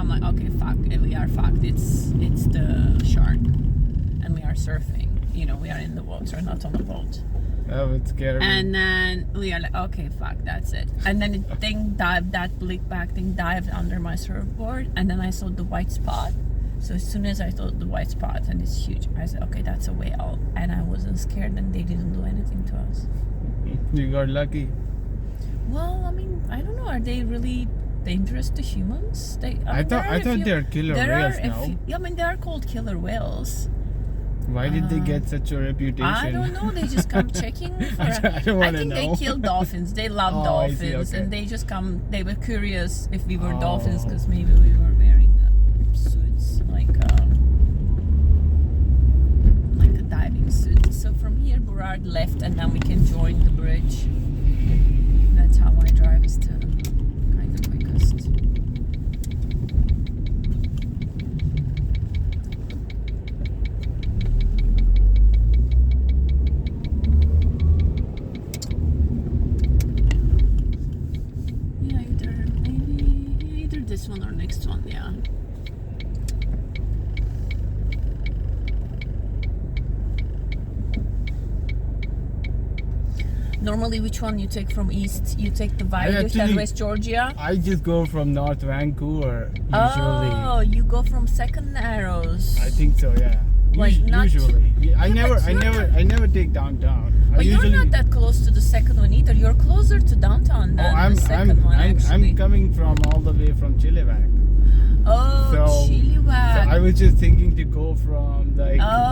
I'm like, okay, fuck, we are fucked. It's the shark, and we are surfing. You know, we are in the water, not on a boat. That would scare me. And then we are like, okay, fuck, that's it. And then the thing dived, that blick back thing dived under my surfboard, and then I saw the white spot. So as soon as I saw the white spot, and it's huge, I said, okay, that's a whale. And I wasn't scared, and they didn't do anything to us. You got lucky. Well, I mean, I don't know. Are they really dangerous to humans? I thought they're killer whales now. I mean, they are called killer whales. Why did they get such a reputation? I don't know. They just come checking. I don't want to know. I think they kill dolphins. They love dolphins, I see, okay. and they just come. They were curious if we were dolphins because maybe we were wearing suits like a diving suit. So from here, Burrard left, and then we can join the bridge. That's how my drive is to kind of quickest. This one or next one, yeah. Normally, which one you take from east? You take the Viaduct and West Georgia? I just go from North Vancouver usually. Oh, you go from Second Narrows. I think so, yeah. Like Usually. I never take downtown. But you're not that close to the second one either. You're closer to downtown than the second one, actually. I'm coming from all the way from Chilliwack. Oh, Chilliwack. So I was just thinking to go from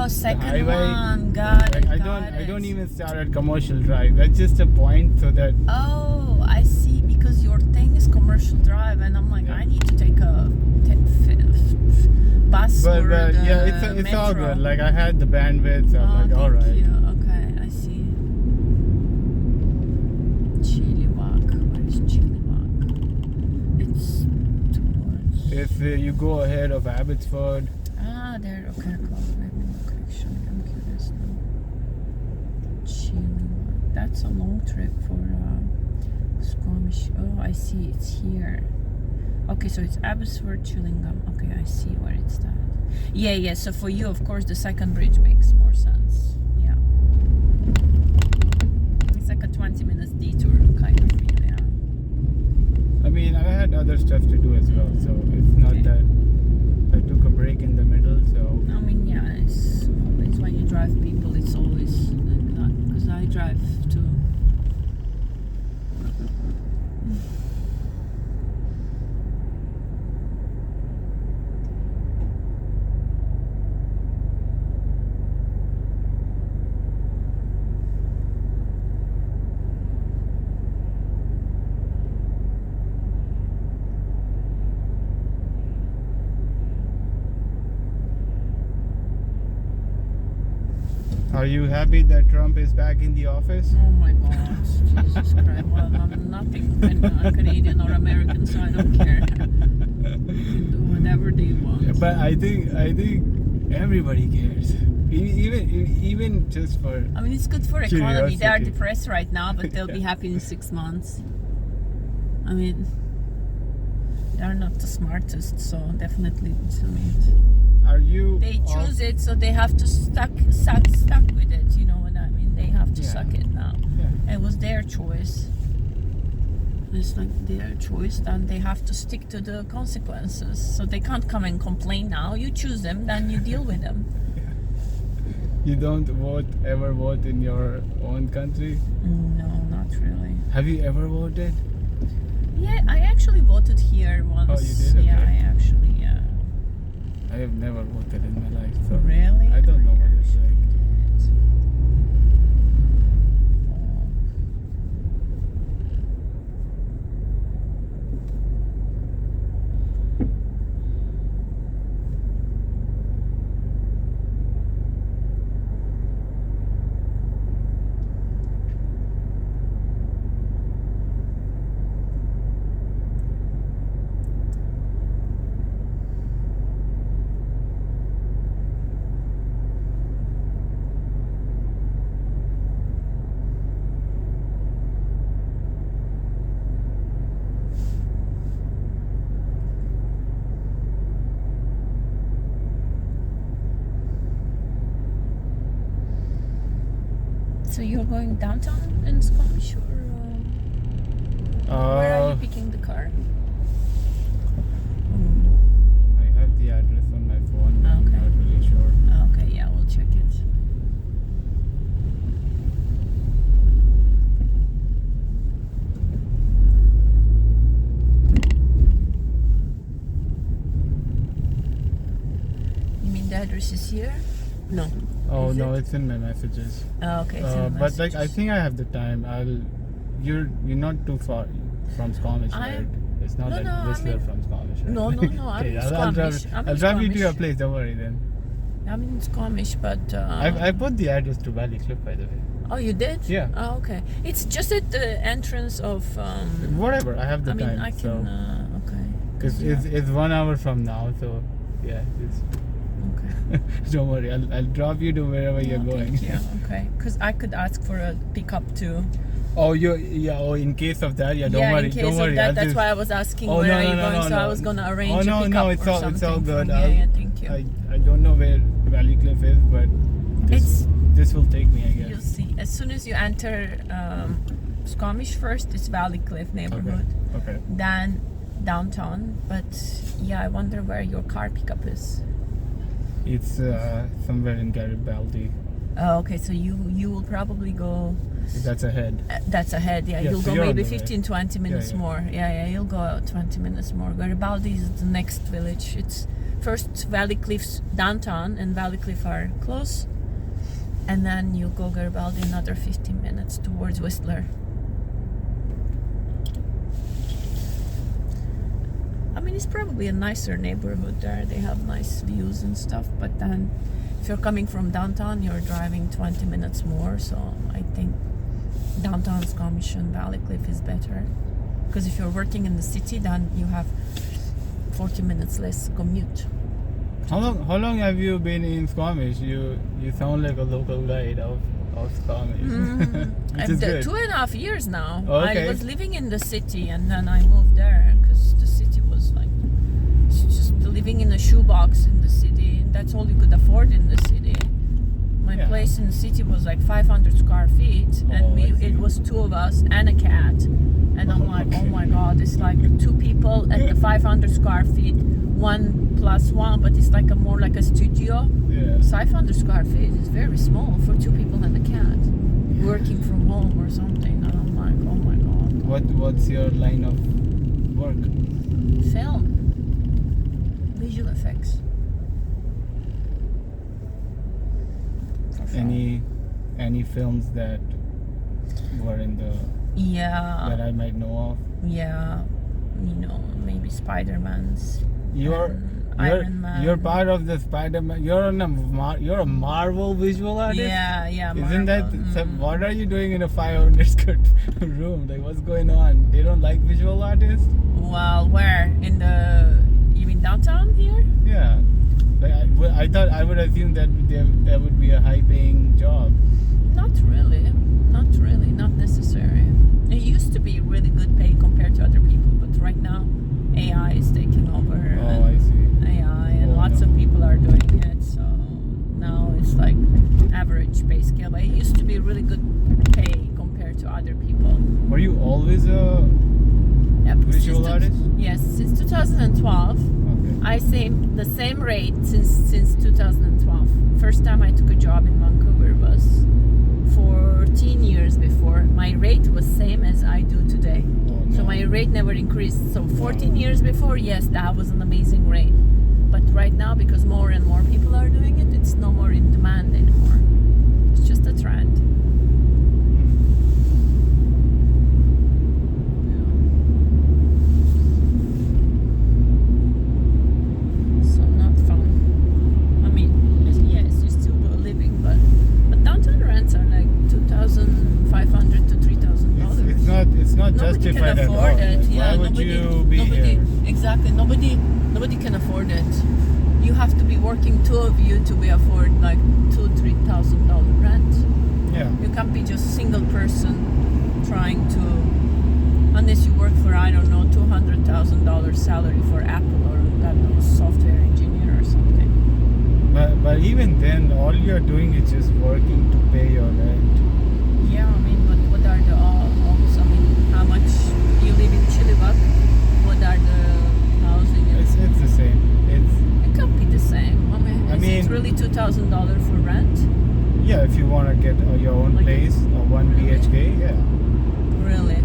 second the highway. One. Got it. I don't even start at Commercial Drive. That's just a point so that. Oh, I see. Because your thing is Commercial Drive, and I'm like, I need to take a bus or yeah, it's all good. Like I had the bandwidth, so I'm like, all right. Thank you. Okay, I see. Chilliwack. Where is Chilliwack? It's towards. If you go ahead of Abbotsford. There. Okay, cool. Let me look. Actually, I'm curious now. Chilliwack. That's a long trip for Squamish. Oh, I see. It's here. Okay, so it's Abbotsford, Chillingham. Okay, I see where it's at. Yeah. So for you, of course, the second bridge makes more sense. Yeah. It's like a 20 minutes detour kind of for you, yeah. I mean, I had other stuff to do as well, so it's not that I took a break in the middle, so. I mean, yeah, it's always when you drive people, it's always like that, because I drive too. Are you happy that Trump is back in the office? Oh my God, Jesus Christ. Well, I'm nothing Canadian or American, so I don't care. They can do whatever they want. But I think everybody cares. Even just for. I mean, it's good for economy. Curiosity. They are depressed right now, but they'll be happy in 6 months. I mean, they are not the smartest, so definitely. Are you? They choose it, so they have to stuck with it. You know what I mean? They have to suck it now. Yeah. It was their choice. It's like their choice, then they have to stick to the consequences. So they can't come and complain now. You choose them, then you deal with them. You don't ever vote in your own country? No, not really. Have you ever voted? Yeah, I actually voted here once. Oh, you did? Okay. Yeah, I actually, yeah. I have never voted in my life, so Really? I don't know what it's like. So you're going downtown in Squamish, or where are you picking the car? I have the address on my phone. But Okay. I'm not really sure. Okay, yeah, we'll check it. You mean the address is here? No. Oh Is no, it? it's in my messages. Oh, okay. It's in the But like, I messages. think I have the time. You're not too far from Squamish, I right? am- It's not No, like no, I Whistler mean- from Squamish, right? No, I'm Okay, in I'll drive. Squamish. I'm in I'll drive you to your Squamish. place. Don't worry then. I'm in Squamish, but I put the address to Valley Cliff, by the way. oh, you did? Yeah. Oh, okay. It's just at the entrance of. Whatever. I have the I mean, time. I can. Okay. Because it's 1 hour from now, so yeah. Okay. Don't worry. I'll drop you to wherever you're Oh, going. thank you. Okay. Because I could ask for a pickup too. Oh, Oh, in case of that, yeah. Don't worry. In case don't worry. of that, I'll that's just- why I was asking Oh, where no, are you no, going. no, So I no. was gonna arrange Oh, no, a pickup no, it's or all something. good. From, yeah, thank you. I don't know where Valley Cliff is, but this will take me, I guess. You'll see. As soon as you enter Squamish, first it's Valley Cliff neighborhood, Okay. then downtown. But yeah, I wonder where your car pickup is. It's somewhere in Garibaldi. Oh, okay. So you will probably go. That's ahead. That's ahead. Yeah, Yeah, you'll so go you're on maybe the way. 15-20 minutes yeah. more. Yeah, you'll go 20 minutes more. Garibaldi is the next village. It's first Valley Cliff's downtown, and Valley Cliff are close. And then you go Garibaldi another 15 minutes towards Whistler. I mean, it's probably a nicer neighborhood there. They have nice views and stuff. But then, if you're coming from downtown, you're driving 20 minutes more. So I think downtown Squamish and Valley Cliff is better. Because if you're working in the city, then you have 40 minutes less commute. How long have you been in Squamish? You sound like a local guide of Squamish. Which is good. 2.5 years now. Okay. I was living in the city and then I moved there because the city was like it's just living in a shoebox in the city. That's all you could afford in the city. My Yeah. place in the city was like 500 square feet, and Oh, I see. it was 2 of us and a cat. And I'm like, Okay. oh my god, it's like 2 people at the 500 square feet, 1+1, but it's like more like a studio. Yeah. 500 square feet is very small for 2 people and a cat working from home or something. And I'm like, oh my god. What's your line of work? Film, visual effects. For film. Any films that were in the Yeah, that I might know of? yeah. You know, maybe Spider-Man's. Iron Man. You're part of the Spider-Man. You're a Marvel visual artist. Yeah. Isn't that Marvel. what are you doing in a 500 square room? Like, what's going on? They don't like visual artists? Well, where in the? You mean downtown here? Yeah. Like, I thought I would assume that there would be a high-paying job. Not really. Not necessary. It used to be really good pay compared to other people, but right now, AI is taking over. Oh, and I see. AI and Oh, lots no. of people are doing it. So now it's like average pay scale. But it used to be really good pay compared to other people. Were you always a Yep. visual artist? Yes, since 2012. Okay. I same the same rate since 2012. First time I took a job in Vancouver was 14 years before. My rate was same as I do today. Oh, So no. my rate never increased. So 14 years before, yes, that was an amazing rate. But right now, because more and more people are doing it, it's no more in demand anymore. It's just a trend. So not fun. I mean, yes, you still do a living, but downtown rents are like $2,500 to $3,000. It's not Nobody justified can at all. afford it. Like, Yeah, why would you be here? Exactly. Nobody can afford it. You have to be working 2 of you to be afford like $2,000-3,000 rent. Yeah. You can't be just single person trying to, unless you work for I don't know $200,000 salary for Apple or God knows software engineer or something. But even then, all you're doing is just working to pay your rent. Yeah, I mean, but what are the also, I mean, how much you live in Chilliwack? What are the housing? It's the same. It can't be the same. I mean, is it really $2,000 for rent? Yeah, if you want to get your own Like place, a 1 really? BHK, yeah. Really?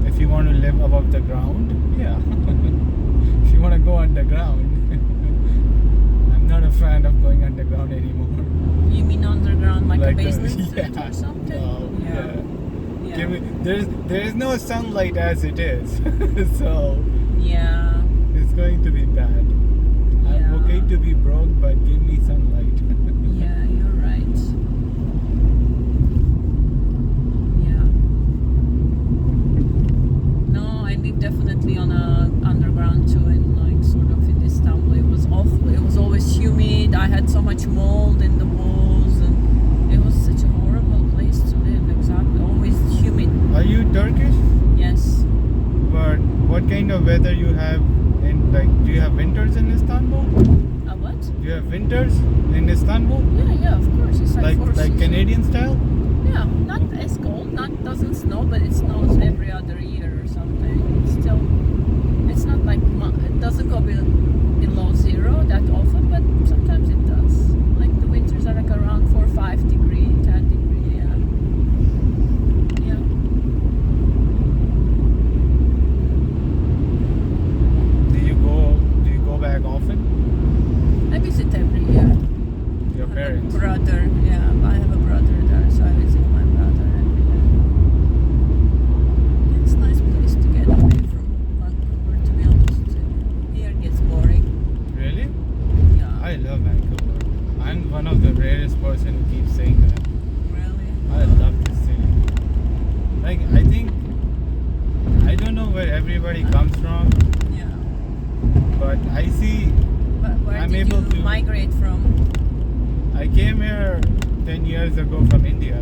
If you want to live above the ground, yeah. If you want to go underground, I'm not a fan of going underground anymore. You mean underground, like a basement yeah. suite or something? No, Yeah. Give me, there is no sunlight as it is, so Yeah. it's going to be bad. I'm Yeah. okay to be broke, but give me sunlight. Yeah, you're right. Yeah. No, I live definitely on a underground too, in like sort of in Istanbul. It was awful. It was always humid. I had so much mold in the walls, and it was such a horrible place to live. Exactly, always humid. Are you Turkish? Yes. But what kind of weather you have in, like, do you have winters in Istanbul? A what? Do you have winters in Istanbul? Yeah, of course. It's like four Like seasons. Canadian style? Yeah, not as cold. Not doesn't snow, but it snows every other year or something. It's still, it's not like it doesn't go below zero that often, but sometimes it does. Like the winters are like around 4, 5 degree, 10 degree. Yeah. Yeah. Do you go back often? I visit every year. Your I have parents? a brother. Yeah, I have a brother there, so I visit my brother every year. Yeah, it's a nice place to get away from Vancouver, to be honest. Here it gets boring. Really? Yeah. I love Vancouver. I'm one of the rarest person who keeps saying that. Really? I love this city. Like, I don't know where everybody comes from, Yeah. but I see, But where I'm did able you to- migrate from? I came here 10 years ago from India.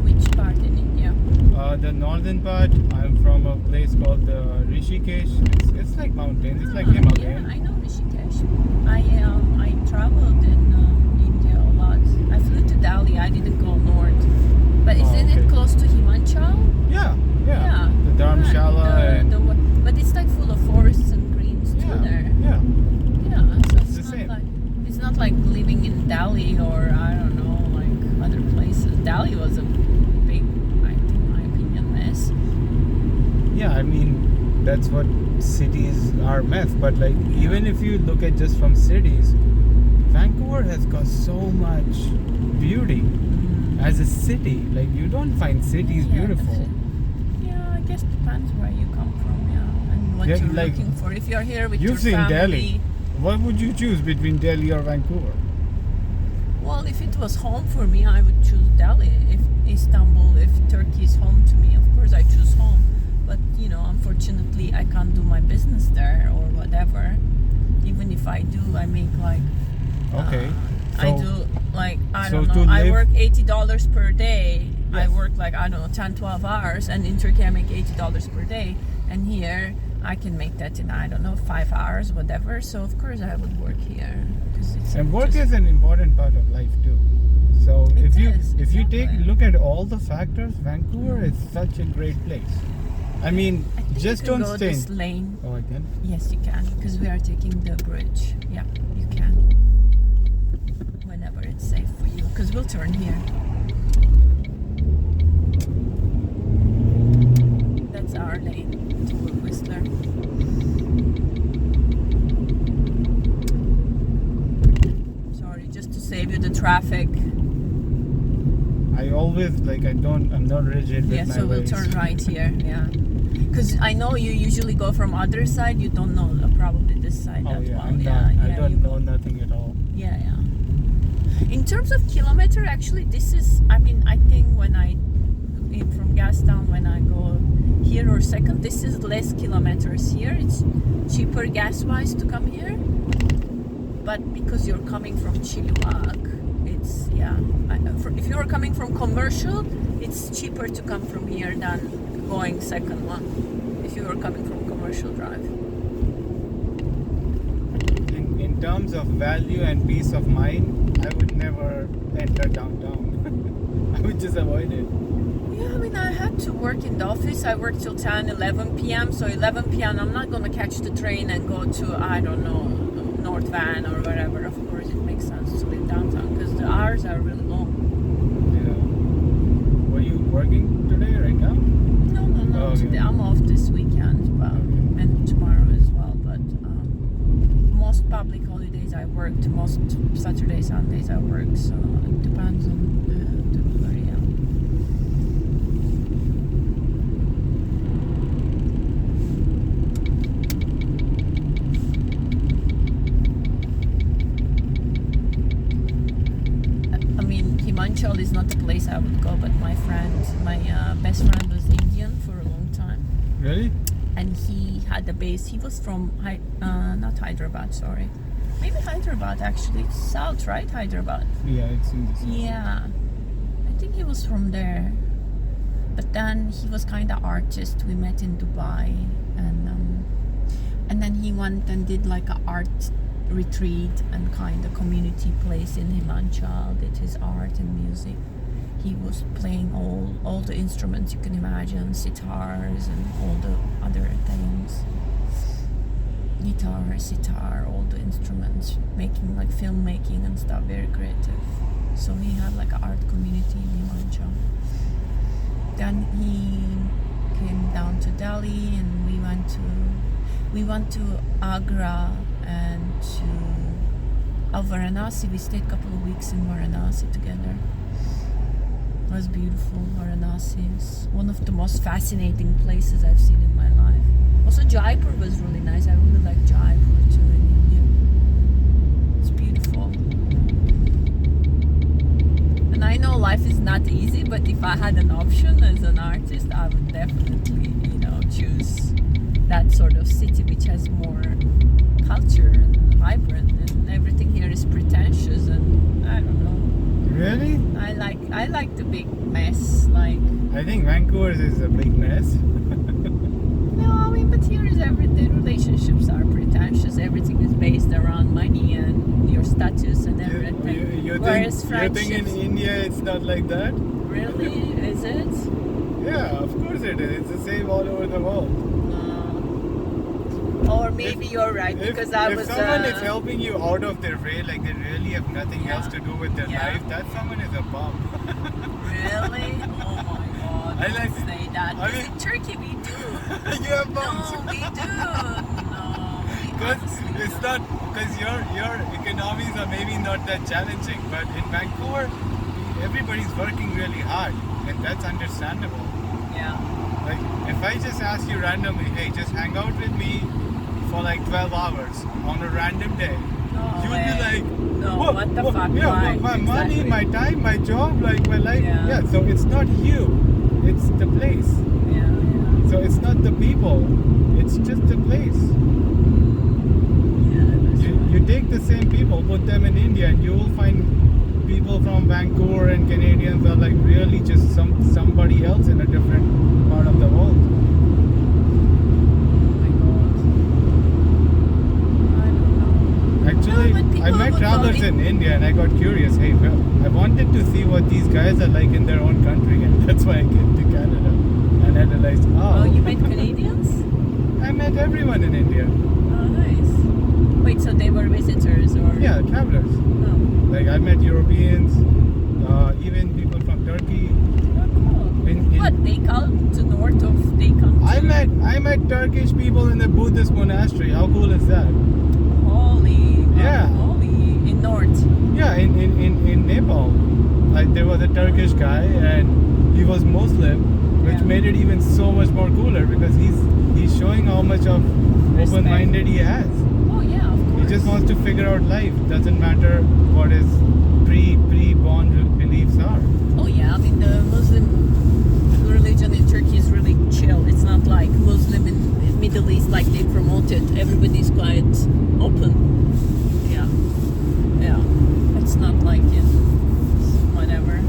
Which part in India? The northern part, I'm from a place called Rishikesh. It's like mountains, it's like Yeah, Himalayan. I know Rishikesh. I traveled in India a lot. I flew to Delhi. I didn't go north. But isn't okay. it close to Himachal? Yeah. Yeah. The Dharamshala Right. and But it's like full of forests and greens too there. yeah. Yeah. So It's the same. It's not like living in Delhi or I don't know, like other places. Delhi was a big, I think, in my opinion, mess. Yeah, I mean, that's what cities are meant. But like, even if you look at just from cities, Vancouver has got so much beauty as a city. Like, you don't find cities Yeah, beautiful. Yeah, I guess depends where you come from, yeah, and what Yeah, you're like, looking for. If you're here with your You've seen family, Delhi. What would you choose between Delhi or Vancouver? well, if it was home for me, I would choose Delhi. If Istanbul, if Turkey is home to me, of course I choose home. But you know, unfortunately, I can't do my business there or whatever. Even if I do, I make like Okay. I So- do like I so don't to know. I live- work $80 per day. I Yes. work like I don't know 10, 12 hours, and in Turkey I make $80 per day. And here I can make that in I don't know 5 hours, whatever. So of course I would work here because it's And work just- is an important part of life too. So It if you is, if you take exactly. look at all the factors, Vancouver is such a great place. I mean, I think just you can don't go stay. this lane. Oh, I can. Yes, you can because we are taking the bridge. Yeah, you can. Whenever it's safe for you, because we'll turn here. That's our lane to Whistler. Sorry, just to save you the traffic. I always I'm not rigid with Yeah, my so we'll ways. turn right here. Yeah, because I know you usually go from other side. You don't know probably this side Oh that yeah, well. I'm yeah, not. I yeah, don't you know nothing at all. Yeah, yeah. In terms of kilometer, actually, this is, I mean, I think when I, from Gastown, when I go here or second, this is less kilometers here. It's cheaper gas-wise to come here. But because you're coming from Chilliwack, it's, yeah. If you're coming from commercial, it's cheaper to come from here than going second one. If you are coming from commercial drive. In terms of value and peace of mind, I would never enter downtown. I would just avoid it. Yeah, I mean, I had to work in the office. I worked till 10, 11 p.m. So 11 p.m. I'm not gonna catch the train and go to, I don't know, North Van or wherever. Of course, it makes sense to live downtown because the hours are really long. Yeah. Were you working today, right now? No. Oh, okay. Today I'm off this weekend, but and tomorrow as well. But most public holidays I worked. Most Saturdays, Sundays I work. So it depends on the area. I mean, Himachal is not a place I would go, but my best friend was Indian for a long time. Really? And he had a base. He was from not Hyderabad, sorry, maybe Hyderabad actually. It's south, right? Hyderabad. Yeah, it's in the south. Yeah, I think he was from there. But then he was kind of artist. We met in Dubai, and then he went and did like a art retreat and kind of community place in Himachal. Did his art and music. He was playing all the instruments you can imagine, sitars and all the other things. Guitar, sitar, all the instruments, making like filmmaking and stuff, very creative. So he had like an art community in Himachal. Then he came down to Delhi and we went to Agra and to Varanasi. We stayed a couple of weeks in Varanasi together. It was beautiful. Varanasi is one of the most fascinating places I've seen in my life. Also, Jaipur was really nice. I really like Jaipur too in India. It's beautiful. And I know life is not easy, but if I had an option as an artist, I would definitely, choose that sort of city which has more culture and vibrant, and everything here is pretentious and I don't know. Really? I like the big mess. Like, I think Vancouver is a big mess. no, I mean, but here is everything. Relationships are pretentious. Everything is based around money and your status and everything. You Whereas think in India it's not like that? Really? Is it? Yeah, of course it is. It's the same all over the world. Or maybe you're right because if someone is helping you out of their way, like they really have nothing else to do with their life, that someone is a bum. Really? Oh my God! I like Don't say that. I mean, in Turkey we do. You have bums. No, we do. No, It's not because your economies are maybe not that challenging, but in Vancouver, everybody's working really hard, and that's understandable. Yeah. Like if I just ask you randomly, hey, just hang out with me for like 12 hours on a random day, you would be like, no, what the fuck? Yeah, why? my money, Exactly. my time, my job, like my life. Yeah. So it's not you, it's the place. Yeah. So it's not the people, it's just the place. You take the same people, put them in India, and you will find people from Vancouver and Canadians are like really just somebody else in a different part of the world. Actually, I met travelers in India and I got curious. Hey, well, I wanted to see what these guys are like in their own country, and that's why I came to Canada. And I realized, Oh, you met Canadians? I met everyone in India. Oh, nice. Wait, so they were visitors or? Yeah, travelers. Oh. Like I met Europeans, even people from Turkey. Oh, cool. What, they come to north of, they come to... I met Turkish people in the Buddhist monastery. How cool is that? Holy. Yeah. Holy. In north. Yeah, in Nepal. Like there was a Turkish guy and he was Muslim, which made it even so much more cooler because he's showing how much of open-minded he has. Oh yeah, of course. He just wants to figure out life. Doesn't matter what his pre-born beliefs are. Oh yeah, I mean the Muslim religion in Turkey is really chill. It's not like Muslim in Middle East like they promote it. Everybody's quite open. Yeah. Yeah. It's not like in whatever.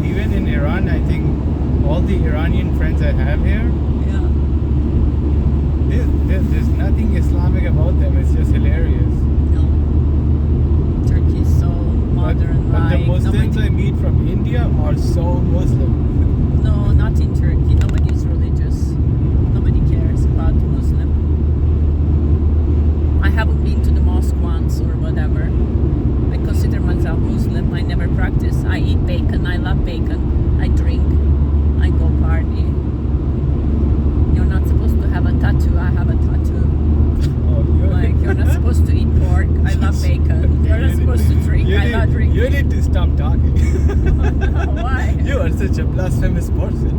Even in Iran, I think all the Iranian friends I have here, there's nothing Islamic about them. It's just hilarious. No. Turkey is so modern. But the like Muslims I meet from India are so Muslim. no, not in Turkey. Nobody is religious. Nobody cares about Muslim. I haven't been to the mosque once or whatever. I consider myself Muslim. I never practice. I eat bacon. I love bacon. I drink. I go party. You're not supposed to have a tattoo. I have a tattoo. Oh, Like, you're not supposed to eat pork. I love bacon. You're not supposed to drink. I love drinking. You need to stop talking. Why? You are such a blasphemous person.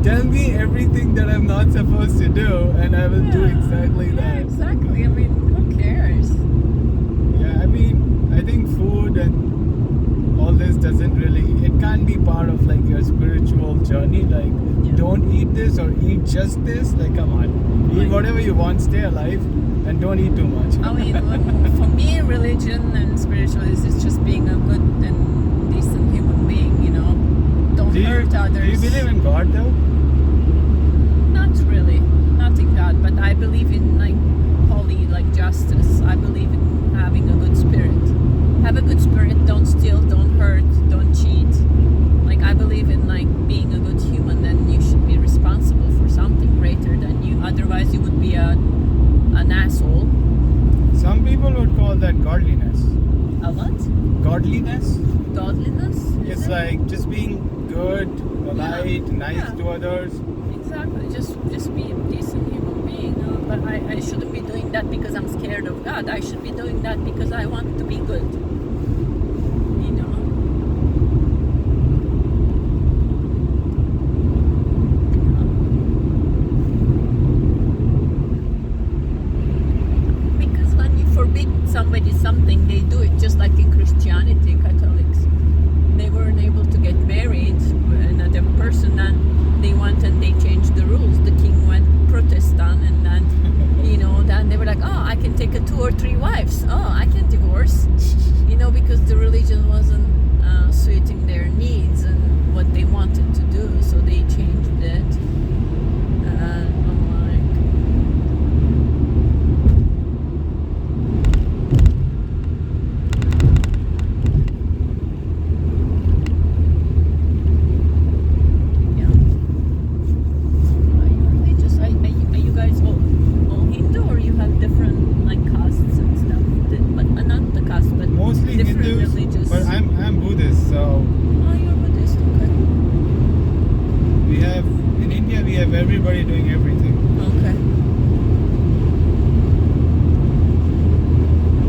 Tell me everything that I'm not supposed to do, and I will do exactly Yeah, that. exactly. I mean, who cares? Yeah, I mean, I think food and all this doesn't really, it can't be part of like your spiritual journey. Like, Yeah. don't eat this or eat just this. Like, come on. Eat Like- whatever you want, stay alive, and don't eat too much. I mean, for me, religion and spiritualism is just being a good and decent human being, you know. Don't hurt others. Do you believe in God though? Not really. Not in God, but I believe in like holy, like justice. I believe in having a good spirit. Have a good spirit, don't steal, don't hurt, don't cheat. Like I believe in like being a good human, and you should be responsible for something greater than you. Otherwise you would be an asshole. Some people would call that godliness. A what? Godliness? Godliness? Is It's it? like just being good, polite, nice Yeah. to others. Exactly. Just be a decent human being. But I shouldn't be doing that because I'm scared of God. I should be doing that because I want to be good. You know? Because when you forbid somebody something, they do it just like in Christianity, Catholics. They weren't able to get married with another person, and they went and they changed the rules. The king went Protestant, and then then they were like, oh, I can take 2 or 3 wives. Oh, I can divorce. Because the religion wasn't suiting their needs and what they wanted to do, so they changed it. And I'm like, yeah. Are you religious? Are you guys all Hindu, or you have different like castes and stuff? But not the caste, but Mostly different Hindus, religious. but I'm Buddhist, so Oh, you're Buddhist, okay. we have in India we have everybody doing everything. Okay.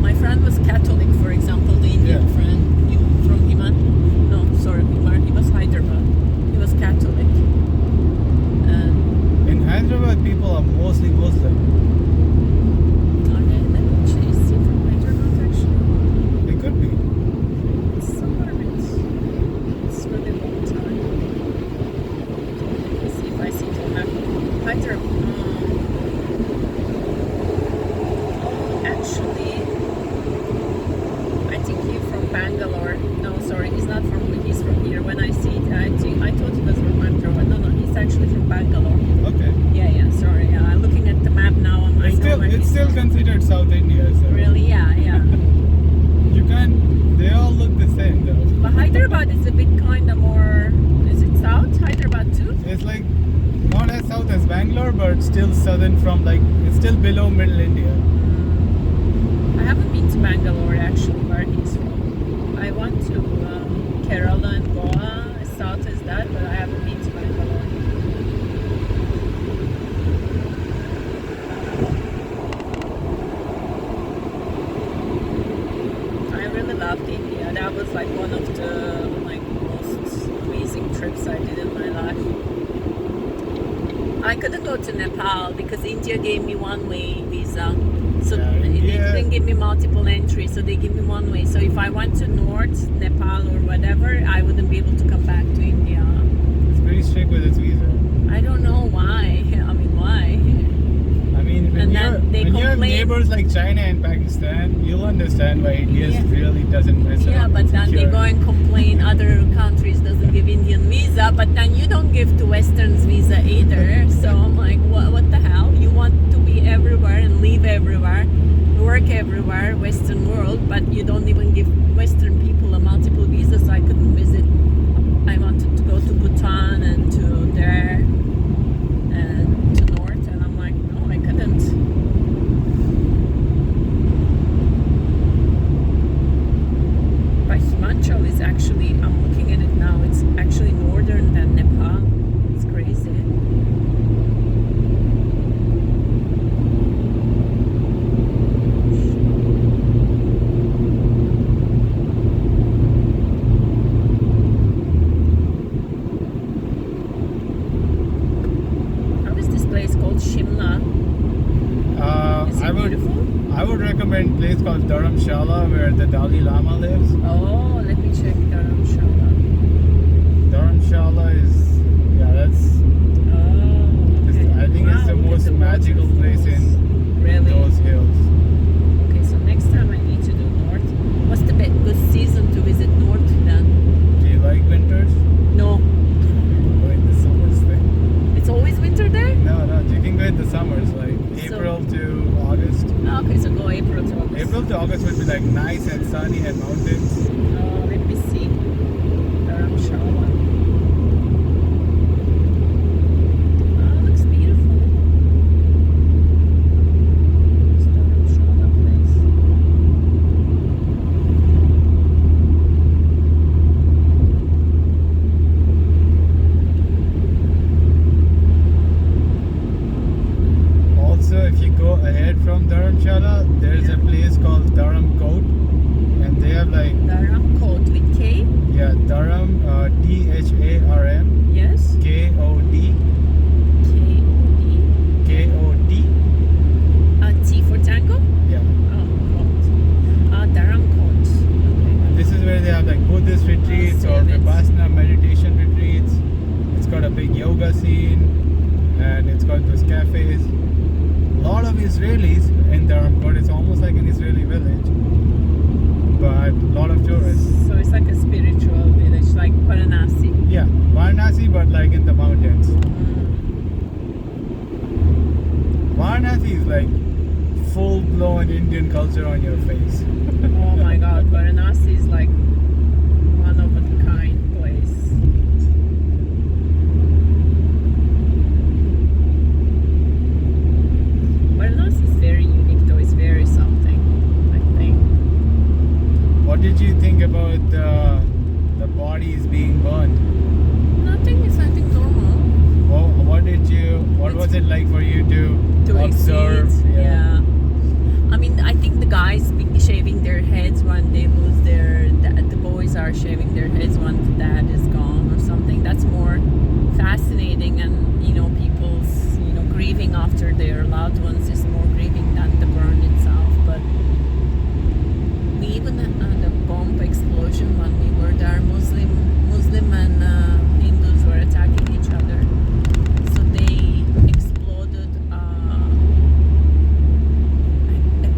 My friend was Catholic, for example, the Indian Yeah. friend from Himan. No, sorry, Himar. He was Hyderabad. He was Catholic. And In Hyderabad, people are mostly Muslim. are they? Is he from Hyderabad actually? They could be. It's somewhere it's really long time. Let me see if I see the map. Hyderabad. Actually, I think he's from Bangalore. No, sorry, he's not from. He's from here. When I see it, I thought he was from Hyderabad. No, he's actually from Bangalore. Okay. Yeah. Sorry. Looking at the map now, I It's know still where it's he's still from. considered South India. So Really? Yeah. You can't. They all look the same though. But Hyderabad is a bit kind of more. Is it south? Hyderabad too? It's like not as south as Bangalore, but still southern from like it's still below Middle India. I haven't been to Bangalore actually, where he's from. I went to Kerala and Goa, as south as that, but I haven't been to Bangalore. I really loved India. That was like one of the most amazing trips I did in my life. I couldn't go to Nepal because India gave me one-way visa. So Yeah, they India- didn't give me multiple entry, so they give me one way. So if I went to North, Nepal or whatever, I wouldn't be able to come back to India. It's pretty strict with its visa. I don't know why. I mean, why? I mean, when And then they you have complain- neighbors like China and Pakistan, you'll understand why India Yeah. really doesn't mess Yeah, up but with then they security. go and complain other countries doesn't give Indian visa, but then you don't give to Westerns visa either. So I'm like, what the hell? You want to be everywhere and live everywhere, work everywhere, Western world, but you don't even give Western people a multiple visa, so I couldn't visit. I wanted to go to Bhutan and to there and to North, and I'm like, no, I couldn't. But Himachal is actually, I'm looking at it now, it's actually northern than Nepal. It's crazy. How is this place called? Shimla? Is it beautiful? I would recommend a place called Dharamshala where the Dalai Lama lives. Oh, let me check Dharamshala. Dharamshala is, yeah, that's, Oh, okay. I think it's the Wow, look at most the magical place in Really? those hills. Okay, so next time I need to do North. What's the good season to visit North then? Do you like winters? No, Go in the summers thing. it's always winter there? No, you can go in the summers, like April to August. Oh, okay, so go April to August. April to August would be like nice and sunny and mountains. Let me see. Dharamshala. Oh, looks beautiful. It's Dharamshala place. Also, if you go ahead from Dharamshala, there's a place called Dharam Kot, and they have like, Dharam Kot with K? yeah, Dharam, Dharam, Yes. K-O-D, K-O-D. K-O-D, T for tango? yeah. Oh, Kot. Dharam Kot. Okay. And this is where they have like Buddhist retreats or save it. Vipassana meditation retreats. It's got a big yoga scene, and it's got those cafes. A lot of Israelis in Dharam Kot. It's almost like an Israeli village, but a lot of tourists. So it's like a spiritual village, like Varanasi. Yeah, Varanasi, but like in the mountains. Varanasi is like full-blown Indian culture on your face. Oh my god, Varanasi is like one of a kind place. Varanasi is very unique though, it's very something, I think. What did you think about the bodies being burned? Nothing is, I think, normal. What was it like for you to observe? Exceed, yeah. I mean, I think the guys be shaving their heads when they lose the boys are shaving their heads when the dad is gone or something. That's more fascinating, and people's grieving after their loved ones is more grieving than the burn itself. But we even had a bomb explosion when we were there. Muslim and Hindus were attacking each other. So they exploded.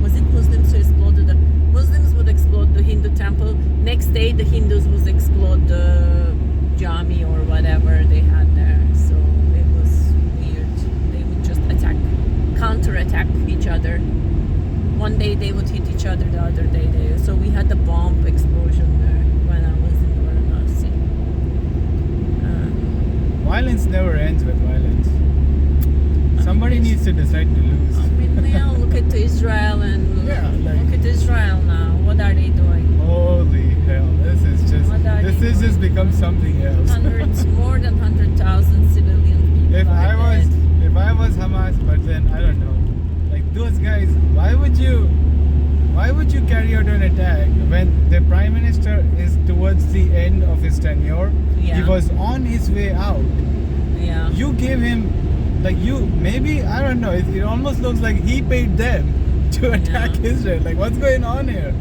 Was it Muslims who exploded? Muslims would explode the Hindu temple. Next day, the Hindus would explode the jami or whatever they had there. So it was weird. They would just counter-attack each other. One day they would hit each other, the other day they. So we had the bomb explosion there when I was in Varanasi. Violence never ends with violence. Somebody needs to decide to lose. I mean, look at Israel and Yeah, like- look at Israel now. What are they doing? Holy hell! This is just become something else. More than 100,000 civilian people. If I are was dead. Hamas, but then I don't know. Like those guys, why would you carry out an attack when the prime minister is towards the end of his tenure? Yeah. He was on his way out. Yeah. You gave him, maybe I don't know. It almost looks like he paid them to attack Israel. Like what's going on here?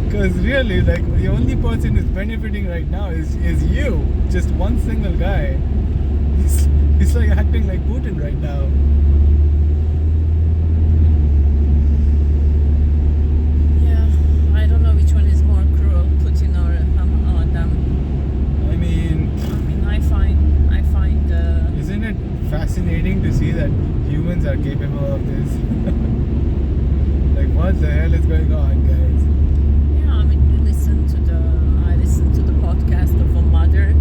Because really, like the only person who's benefiting right now is you, just one single guy. He's like acting like Putin right now. Yeah. I don't know which one is more cruel, Putin or them. I mean, I find fascinating to see that humans are capable of this. Like, what the hell is going on, guys? Yeah, I mean, I listened to the podcast of a mother.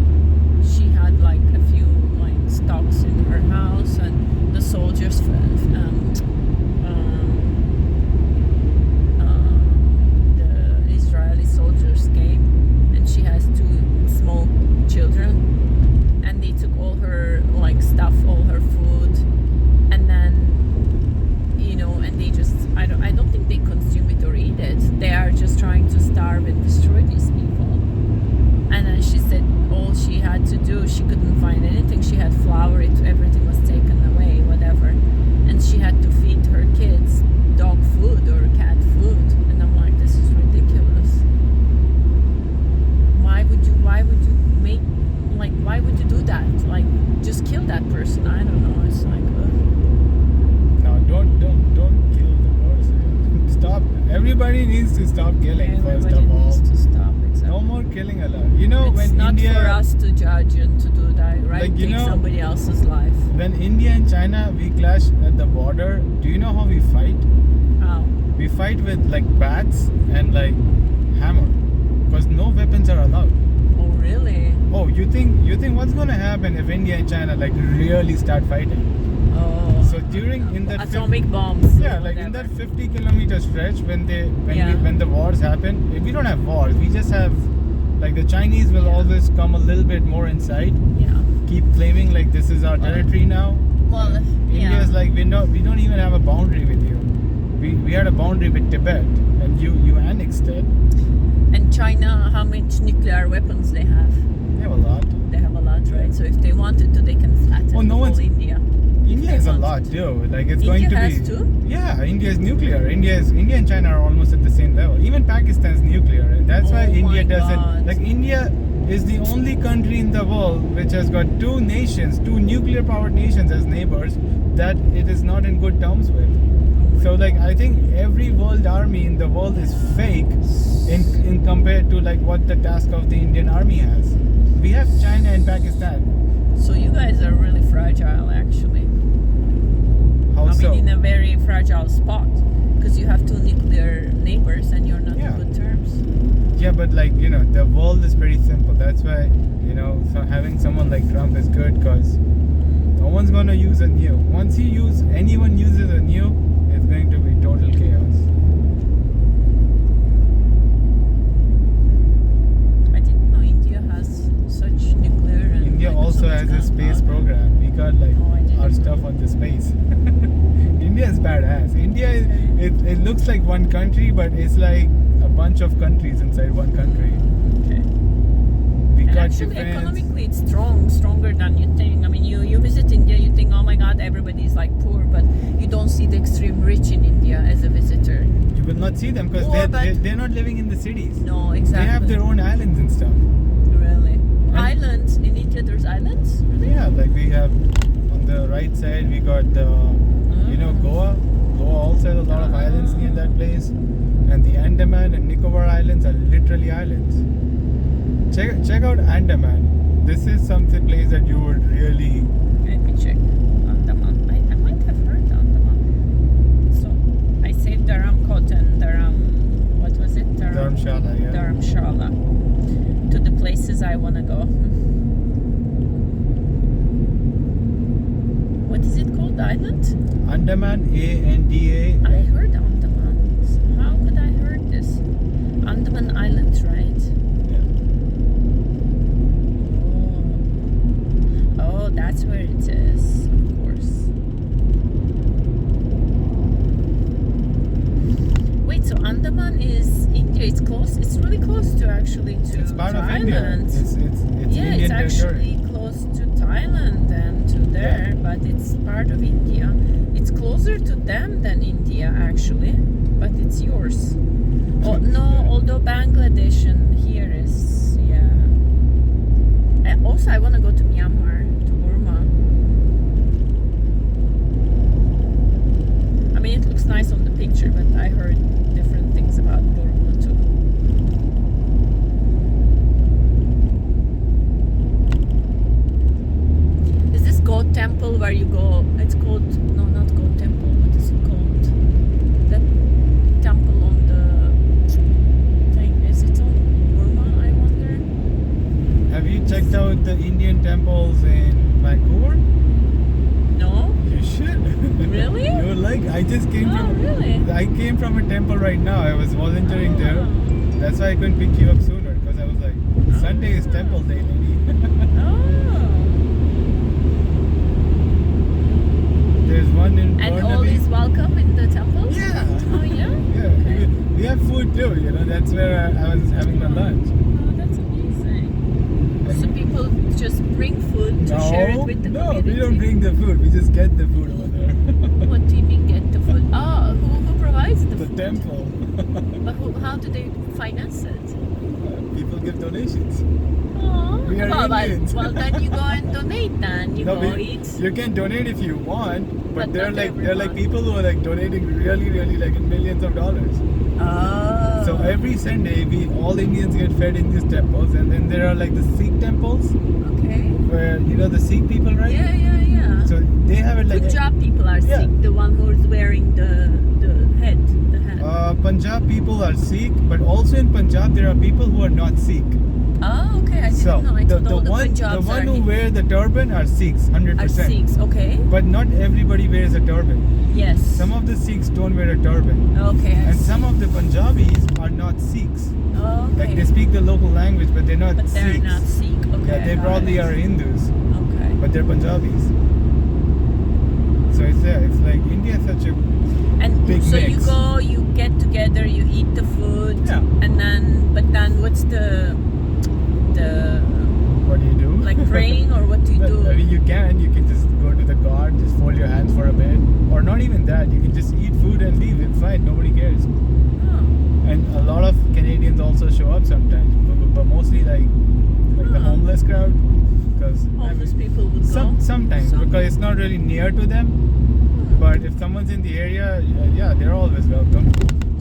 She had like a few like stocks in her house, and the soldiers, the Israeli soldiers came, and she has two small children, and they took all her like stuff, all her food, and then and they just I don't think they consume it or eat it. They are just trying to starve and destroy these people. And then she said all she had to do, she couldn't find anything. She had flour, everything was taken away, whatever, and she had to feed her kids dog food or cat food. And I'm like, this is ridiculous. Why would you do that? Like, just kill that person. I don't know. It's like, No, don't kill the person. Stop. Everybody needs to stop killing. First of all, needs to stop. Exactly. No more killing allowed. You know, It's when not India, for us to judge and to do that, right? Like, Take somebody else's life. when India and China we clash at the border, do you know how we fight? How? We fight with like bats and like hammer, because no weapons are allowed. Oh, really? Oh, you think what's gonna happen if India and China like really start fighting? Oh. So in that atomic bombs. yeah, like in that 50-kilometer stretch when Yeah. when the wars happen, we don't have wars. We just have like the Chinese will Yeah. always come a little bit more inside, Yeah. keep claiming like this is our territory now. Well, India's like we don't even have a boundary with you. We had a boundary with Tibet and you annexed it. And China, how much nuclear weapons they have? They have a lot. They have a lot, right? So if they wanted to, they can flatten Oh, no the whole one's- India. India they has a want lot to. too. Like it's India going to has be. too? Yeah, India is nuclear. India and China are almost at the same level. Even Pakistan's nuclear, and that's why Oh India my doesn't. God. Like India is the only country in the world which has got two nuclear-powered nations as neighbors that it is not in good terms with. So like I think every world army in the world is fake in compared to like what the task of the Indian army has. We have China and Pakistan. So you guys are really fragile, actually. How I so? mean, in a very fragile spot, because you have two nuclear neighbors and you're not Yeah. in good terms. Yeah, but like the world is pretty simple. That's why so having someone like Trump is good, because no one's gonna use a nuke. Once anyone uses a nuke, it's going to be total chaos. I didn't know India has such nuclear and India like, so also much has a space gunpowder. program. We got like Oh, I didn't our know. stuff on the space. India is badass. India it looks like one country, but it's like a bunch of countries inside one country. Okay. We And got actually, defense. economically, it's stronger than you think. I mean, you visit India, you think, oh my God, everybody's like poor, but you don't see the extreme rich in India as a visitor. You will not see them because Poor, but- they're not living in the cities. No, exactly. They have their own islands and stuff. Really. Islands in India. There's islands. Really? Yeah, like we have on the right side we got the Goa. Goa also has a lot of islands near that place, and the Andaman and Nicobar Islands are literally islands. Check out Andaman. This is some place that you would really. Let me check. Andaman. I might have heard Andaman. So I saved Dharamkot and what was it? Dharamshala, yeah. Dharamshala. To the places I want to go. What is it called? Island? Andaman, ANDA. I heard Andaman. How could I heard this? Andaman Islands, right? Oh, that's where it is, of course. Wait, so Andaman is India? It's close. It's really close to actually to It's part of Thailand. India. It's Yeah, Indian it's territory. actually close to Thailand and to there, but it's part of India. It's closer to them than India, actually, but it's yours. Oh no, although Bangladesh and here is, yeah. Also, I want to go to Myanmar, to Burma. I mean, it looks nice on the picture, but I heard different things about Burma too. Is this God temple where you go. It's called no, not God Temple. What is it called? That temple on the thing. Is it on Burma? I wonder. Have you checked out the Indian temples in Vancouver? No. You should. Really? You're like, I just came Oh, from. really? I came from a temple right now. I was volunteering there. Oh. That's why I couldn't pick you up sooner because I was like, Sunday is temple day, lady. Oh. There's one in And Burnaby. all is welcome in the temple? Yeah. Oh, yeah? Yeah. Okay. We have food too. You know, that's where I was having my lunch. Oh, that's amazing. So people just bring food to share it with the community? We don't bring the food. We just get the food over there. What do you mean get the food? Oh, who provides the The food? temple. But how do they finance it? People give donations. Oh, We are Indians. well, then you go and donate then. You No, go eat. you can donate if you want, but But they're not like everyone. people who are like donating really like in millions of dollars. Oh. So every Sunday we all Indians get fed in these temples, and then there are like the Sikh temples Okay. where you know the Sikh people, right? Yeah. So they have it like Punjab people are Yeah. Sikh, the one who's wearing the hat. Punjab people are Sikh, but also in Punjab there are people who are not Sikh. Oh, okay. I didn't So know. I thought all the the Punjabs one are who wear the turban are Sikhs, 100%. are Sikhs. Okay. But not everybody wears a turban. Yes. Some of the Sikhs don't wear a turban. Okay. I And see. some of the Punjabis are not Sikhs. Okay. Like they speak the local language, but they're not But they're Sikhs. not Sikh. Okay. Yeah, they got probably it. are Hindus, Okay. but they're Punjabis. So it's like India is such a And big so mix. you go, you get together, you eat the food, Yeah. and then what's the what do you do? like praying or what do you do? I mean, you can just go to the god, just fold your hands for a bit, or not even that. You can just eat food and leave. It's fine. Nobody cares. Oh. And a lot of Canadians also show up sometimes, but mostly like the Oh. homeless crowd, because Homeless people would go. sometimes Some- because it's not really near to them. But if someone's in the area, yeah, they're always welcome.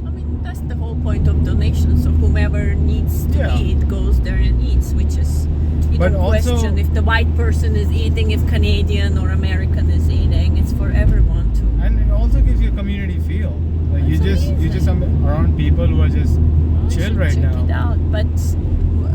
I mean, that's the whole point of donation. So whomever needs to Yeah. eat goes there and eats, which is you But don't also- question if the white person is eating, if Canadian or American is eating. It's for everyone to. And it also gives you a community feel. Like you That's just amazing. around people who are just I chill should right check now. it out. But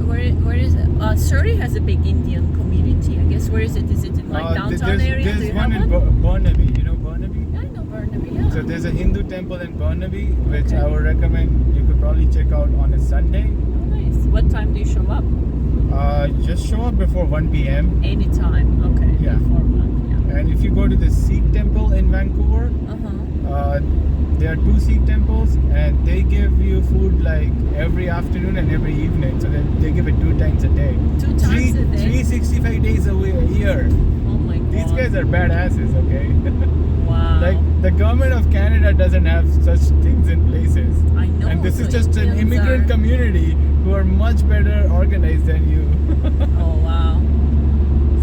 where is it? Surrey has a big Indian community. I guess where is it? Is it in like downtown area? Do There's you one have in one? Burnaby. You know Burnaby? Yeah, I know Burnaby. Yeah. So there's a Hindu temple in Burnaby, which Okay. I would recommend you could probably check out on a Sunday. Oh, nice. What time do you show up? Just show up before 1 p.m. Anytime. Okay. Yeah. Before one. Yeah. And if you go to the Sikh temple in Vancouver, there are 2 Sikh temples, and they give you food like every afternoon and every evening. So they give it 2 times a day. 2 times a day. 365 days a year. Oh my god. These guys are badasses, okay? Wow. Like the government of Canada doesn't have such things in places. I know. And this is so just an Indians immigrant are- community who are much better organized than you. Oh wow.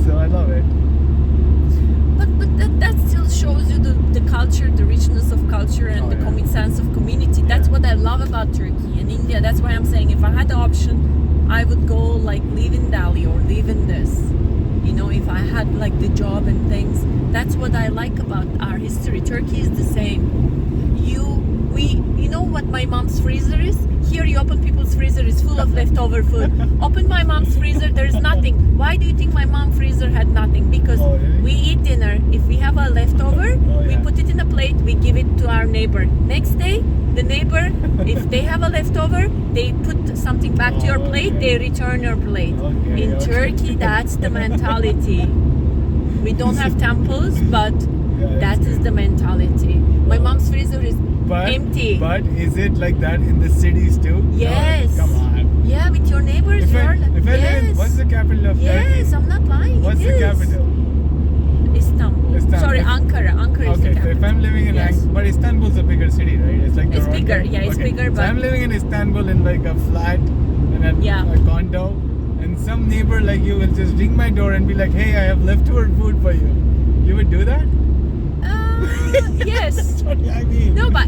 So I love it. But that still shows you the culture, the richness of culture, and Oh, the yeah. common sense of community. That's Yeah. what I love about Turkey and India. That's why I'm saying if I had the option, I would go like live in Delhi or live in this. You know, if I had like the job and things. That's what I like about our history. Turkey is the same. You know what my mom's freezer is? Here you open people's freezer, it's full of leftover food. Open my mom's freezer, there's nothing. Why do you think my mom's freezer had nothing? Because Oh, really? we eat dinner. If we have a leftover, we yeah. put it in a plate, we give it to our neighbor. Next day, the neighbor, if they have a leftover, they put something back to your Oh, plate, okay. they return your plate. Okay, In okay. Turkey, that's the mentality. We don't have temples, but Yeah, that it's is good. the mentality. My mom's freezer is empty. But is it like that in the cities too? Yes. No, come on. Yeah, with your neighbors, If I live in, yes. what's the capital of Yes, Turkey? I'm not lying. What's it the is. capital? Istanbul. Istanbul. Sorry, Ankara. Ankara is the Okay, so capital. if I'm living in Yes. but Istanbul's a bigger city, right? It's like It's Toronto. bigger, yeah, it's Okay. bigger, So but- I'm living in Istanbul in like a flat in Yeah. a condo, and some neighbor like you will just ring my door and be like, "Hey, I have leftover food for you." You would do that? Yes. That's what I mean. No, but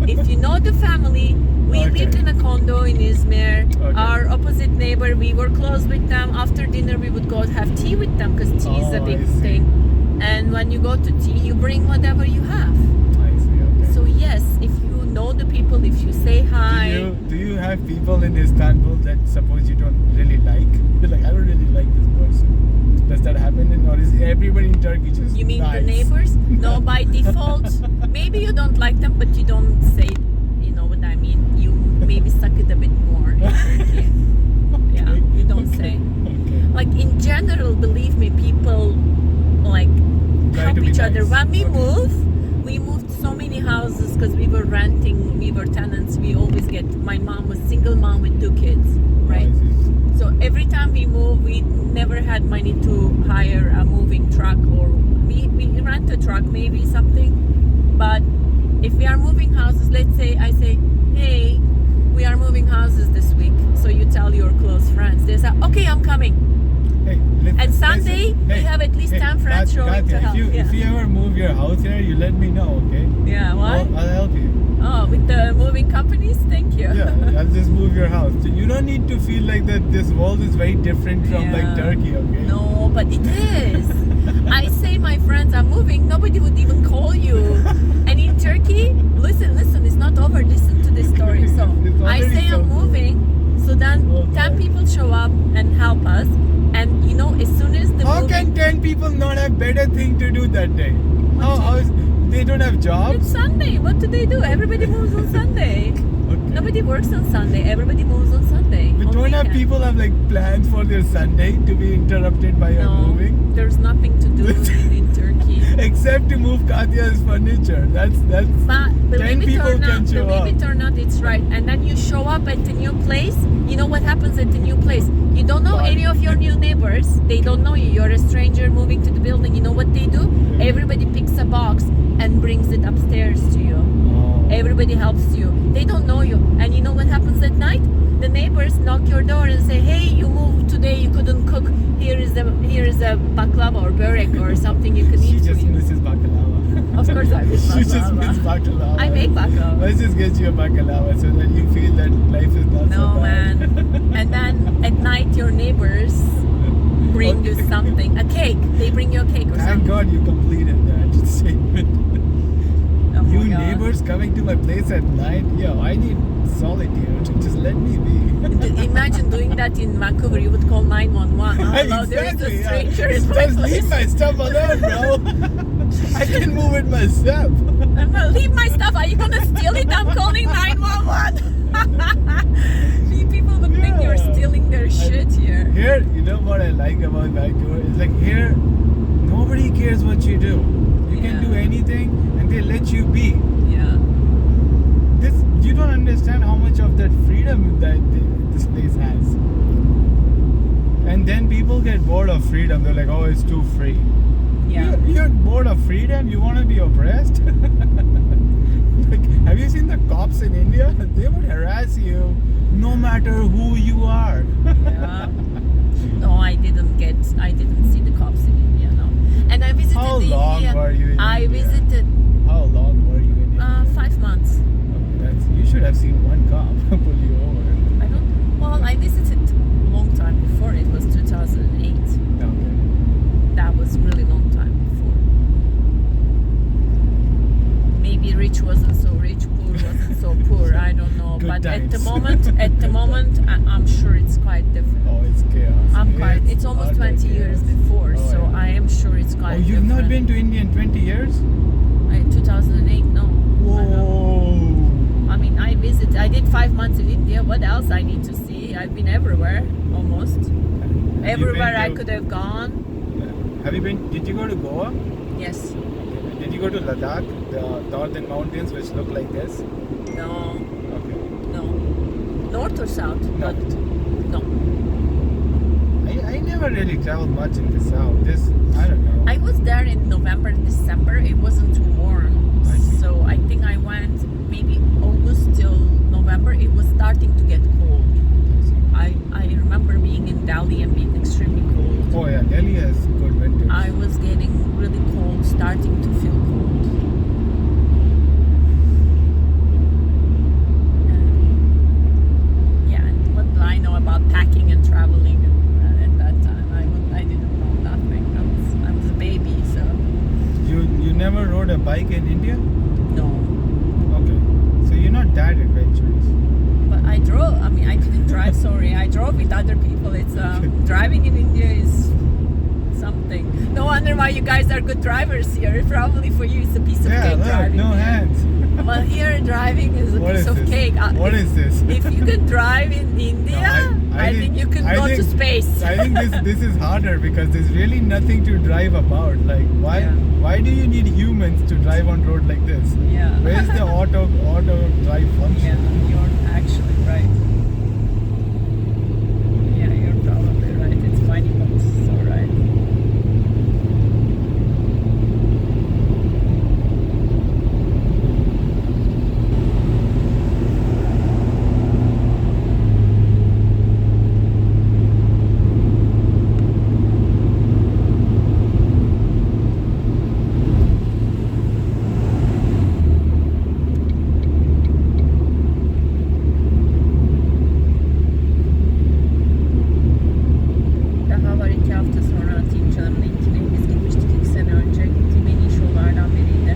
if you know the family, we Okay. lived in a condo in Izmir. Okay. Our opposite neighbor, we were close with them. After dinner, we would go have tea with them because tea is a Oh, big I see. thing. And when you go to tea, you bring whatever you have. I see. Okay. So yes, if you know the people, if you say hi. Do you have people in Istanbul that suppose you don't really like? You're like, I don't really like this person. Does that happen? Or is everybody in Turkey just You mean nice? the neighbors? No, by default. Maybe you don't like them, but you don't say, you know what I mean? You maybe suck it a bit more in Turkey. Yeah, you don't say. Okay. Like in general, believe me, people like Try help to be each other. nice. When Okay. we moved so many houses because we were renting, we were tenants. We always get. My mom was single mom with 2 kids, right? I see. So every time we move, we never had money to hire a moving truck, or we rent a truck, maybe something. But if we are moving houses, let's say I say, hey, we are moving houses this week. So you tell your close friends. They say, okay, I'm coming. Hey, And Sunday, we have at least 10 friends showing to help. If you ever move your house here, you let me know, okay? Yeah, what? I'll help you. Oh, with the moving companies? Thank you. Yeah, I'll just move your house. So you don't need to feel like that this world is very different from like Yeah. Turkey, okay? No, but it is. I say my friends are moving, nobody would even call you. And in Turkey, listen, it's not over. Listen to this story. So It's I already say so I'm moving, so then Oh, 10 God. people show up and help us. And you know, as soon as the How moving, can 10 people not have better thing to do that day? They don't have it's jobs? Sunday. What do they do? Everybody moves on Sunday. Okay. Nobody works on Sunday. Everybody moves on Sunday. We on don't have weekend. people have like plans for their Sunday to be interrupted by your No, moving? there's nothing to do in Turkey. Except to move Katya's furniture. That's But 10 believe it people or not, can show believe up. it or not, it's right. And then you show up at the new place. You know what happens at the new place? You don't know Bye. any of your new neighbors. They don't know you. You're a stranger moving to the building. You know what they do? Everybody picks a box and brings it upstairs to you. Oh. Everybody helps you. They don't know you. And you know what happens at night? The neighbors knock your door and say, hey, you moved today, you couldn't cook. Here is a baklava or börek or something you can She eat. just for you. misses baklava. Of course I miss She just baklava. misses baklava. I make baklava. Let's just get you a baklava so that you feel that life is not so No, bad. man. And then at night, your neighbors bring you something. A cake. They bring you a cake or Thank something. God you completed that statement. Oh my You God. neighbors coming to my place at night? Yo, I need solitude. Just let me be. Imagine doing that in Vancouver. You would call 911. Oh, hello, there is a stranger in my Just place. leave my stuff alone, bro. I can move it myself. I'm gonna leave my stuff. Are you gonna steal it? I'm calling 911. People would think you're Yeah. stealing their shit here. Here, you know what I like about Vancouver? It's like here, nobody cares what you do. You can Yeah. do anything and they let you be. Yeah. You don't understand how much of that freedom that this place has. And then people get bored of freedom. They're like, oh, it's too free. Yeah. You're bored of freedom? You want to be oppressed? Like, have you seen the cops in India? They would harass you no matter who you are. Yeah. No, I didn't see the cops in India, no. And I visited How long India. were you in I India? visited How long were you in India? 5 months. You should have seen one cop pull you over. I visited a long time before. It was 2008. Okay. That was really long time before. Maybe rich wasn't so rich, poor wasn't so poor. I don't know. Good But at the times. moment, I'm sure it's quite different. Oh, it's chaos. It's almost utter 20 years chaos. before, Oh, so yeah. I am sure it's quite Oh, you've different. not been to India in 20 years? 2008, no. I don't. Whoa. I mean, I did 5 months in India. What else I need to see? I've been everywhere, almost. Everywhere I could have gone. Have you been? Did you go to Goa? Yes. Did you go to Ladakh, the northern mountains which look like this? No. Okay. No. North or south? North. No. I never really traveled much in the south. I don't know. I was there in November, December. It wasn't too warm. I see. So I think I went maybe August till November. It was starting to get cold. I remember being in Delhi and being extremely cold. Oh yeah, Delhi has good winters. I was getting really cold, starting to feel cold. Yeah, and what do I know about packing and traveling at that time? I didn't know nothing. I was a baby, so. never rode a bike in India? No. Okay. So you're not that adventurous. But I drove. I mean, I didn't drive. Sorry, I drove with other people. It's driving in India is something. No wonder why you guys are good drivers here. Probably for you, it's a piece of Yeah, cake look, driving. no here. hands. Well, here driving is a What piece is of this? cake. What is this? If you can drive in India, I think you can go to space. I think this is harder because there's really nothing to drive about. Like why do you need humans to drive on road like this? Yeah. Where's the auto drive function? Yeah, you're actually right. Yeah, you're probably right. It's funny, but it's so right. Daha var 2 hafta sonra atayım canım linkini. Biz gitmiştik 2 sene önce. Gittiğim en iyi şovlardan biriydi.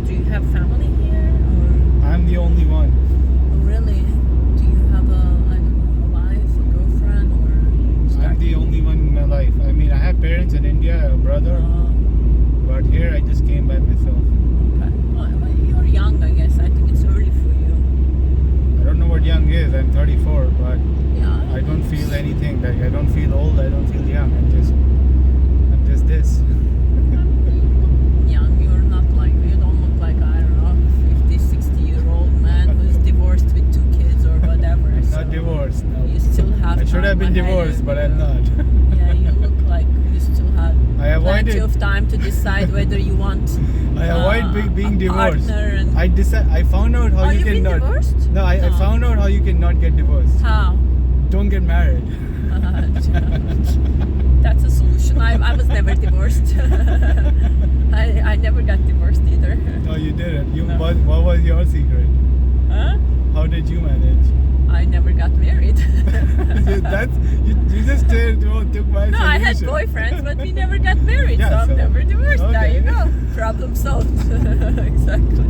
Do you have family here, or I'm the only one. really? Do you have a wife, a girlfriend, or? I'm the only one in my life. I mean, I have parents in India, a brother, but here I just came by myself. Okay. Well, you're young, I guess. I think it's early for you. I don't know what young is. I'm 34, but Yeah. I don't feel anything. Like I don't feel old. I don't feel young. I'm just this. Young. You're not like, you don't look like, I don't know, 50, 60-year-old man who's divorced with 2 kids or whatever. I'm so not divorced. No. You still have I should have time been ahead divorced, of but you. I'm not. Yeah, you look like you still have I avoided. plenty of time to decide whether you want I avoid being a divorced. partner and I found out how Oh, you you've been cannot. divorced? No, I No. found out how you cannot get divorced. how? Don't get married. That's a solution. I was never divorced. I never got divorced either. No, you didn't. No. What was your secret? Huh? How did you manage? I never got married. You just took my No, I had solution. boyfriends, but we never got married, Yeah, so I'm so- never divorced. There okay. you go. Problem solved. Exactly.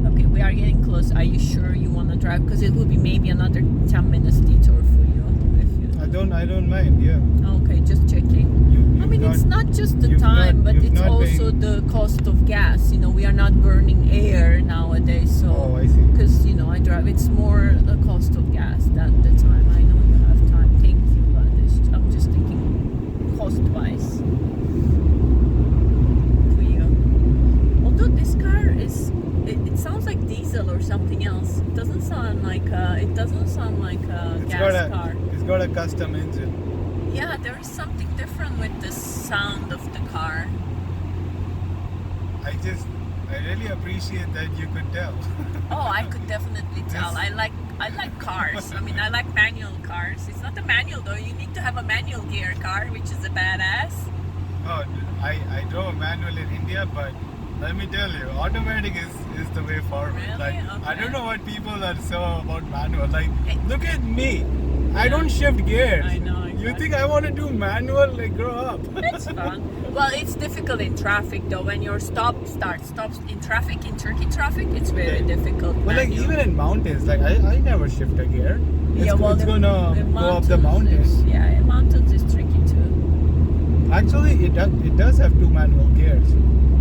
Okay, we are getting close. Are you sure you want to drive? Because it will be maybe another 10 minutes detour for you. If you... I don't mind. Yeah. Okay, just checking. I mean, it's not just the you've time, not- but you've it's not also the cost of gas. You know, we are not burning air nowadays, Oh, so I see. because you know I drive, it's more the cost of gas than the time. I know you have time. Thank you, but I'm just thinking cost-wise for you. Although this car is, it sounds like diesel or something else. It doesn't sound like a gas car. It's got a custom engine. Yeah, there is something different with the sound of the car. I really appreciate that you could tell. Oh, I could definitely tell. Yes. I like cars. I mean, I like manual cars. It's not a manual though. You need to have a manual gear car, which is a badass. Oh, I drove a manual in India, but let me tell you, automatic is the way forward. Really? Like I Okay. don't know what people are so about manual. Like look at me. I Yeah. don't shift gears. I know, You exactly. think I want to do manual? Like grow up. It's fun. Well, it's difficult in traffic though. When your stops in traffic, in Turkey traffic, it's very Yeah. difficult. But like manual. even in mountains, like I never shift a gear. It's, it's the gonna the go up the mountains mountain. Yeah, in mountains is tricky too. Actually, it does have 2 manual gears.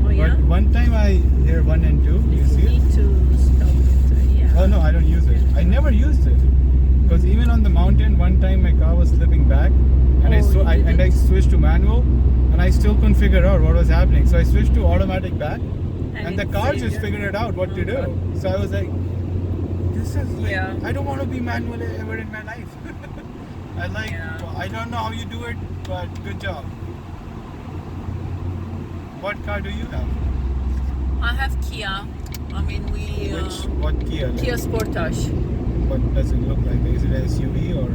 Oh yeah. But one time I hear 1 and 2. You If see you it? need to stop it, yeah. Oh no, I don't use it. I never used it. Because even on the mountain, one time my car was slipping back, and Oh, you I didn't? switched to manual, and I still couldn't figure out what was happening. So I switched to automatic back, and the it car saved just you. figured it out what to do. Okay. So I was like, this is like, Yeah. I don't want to be manual ever in my life. I like, Yeah. I don't know how you do it, but good job. What car do you have? I have Kia. I mean, What Kia? Like, Kia Sportage. what does it look like? Is it an SUV or?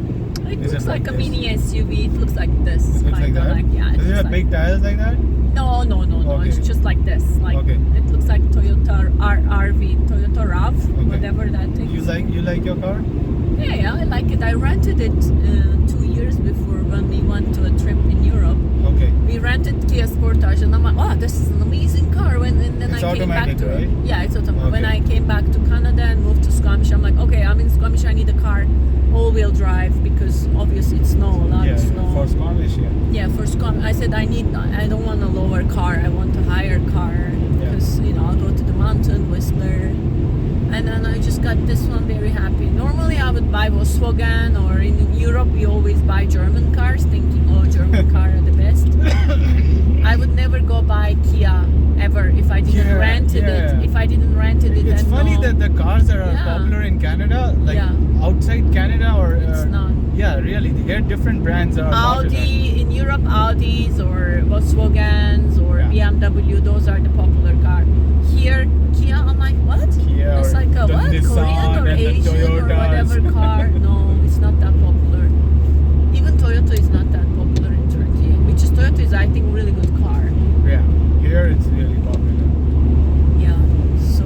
It Is looks it like like a this? mini SUV. It looks like this. It looks like Kinda that? yeah. Does it looks have like- big tires like that? No. Okay. It's just like this. Like Okay. it looks like Toyota RV, Toyota RAV, Okay. whatever that thing You is. like your car? Yeah, I like it. I rented it 2 years before when we went to a trip in Europe. Okay. We rented Kia Sportage, and I'm like, oh, this is an amazing car. And then It's I came back automatic, to right? yeah, it's automatic. When Okay. I came back to Canada and moved to Squamish, I'm like, okay, I'm in Squamish. I need a car, all-wheel drive, because obviously it's snow, a lot Yeah, of snow. for Squamish, yeah. Yeah, for Squamish, I said I don't want a lower car. I want a higher car because I'll go to the mountain, Whistler, and then I just got this one. Very happy. Normally I would buy Volkswagen, or in Europe we always buy German cars, thinking German car are the best. I would never go buy Kia ever if I didn't Yeah, rented yeah. it. If I didn't rented it, It's then funny no. that the cars that are Yeah. popular in Canada, like Yeah. outside Canada or It's not. Yeah, really, they get different brands that are popular. Audi in Europe, Audis or Volkswagens or Yeah. BMW, those are the popular car. Here, Kia, I'm like, what? Kia It's or like a the what? Nissan Korean or and the Asian or Toyotas. whatever car? No, it's not that popular. Even Toyota is not that popular in Turkey. Which is Toyota is, I think, really good car. Yeah, here it's really popular. Yeah. So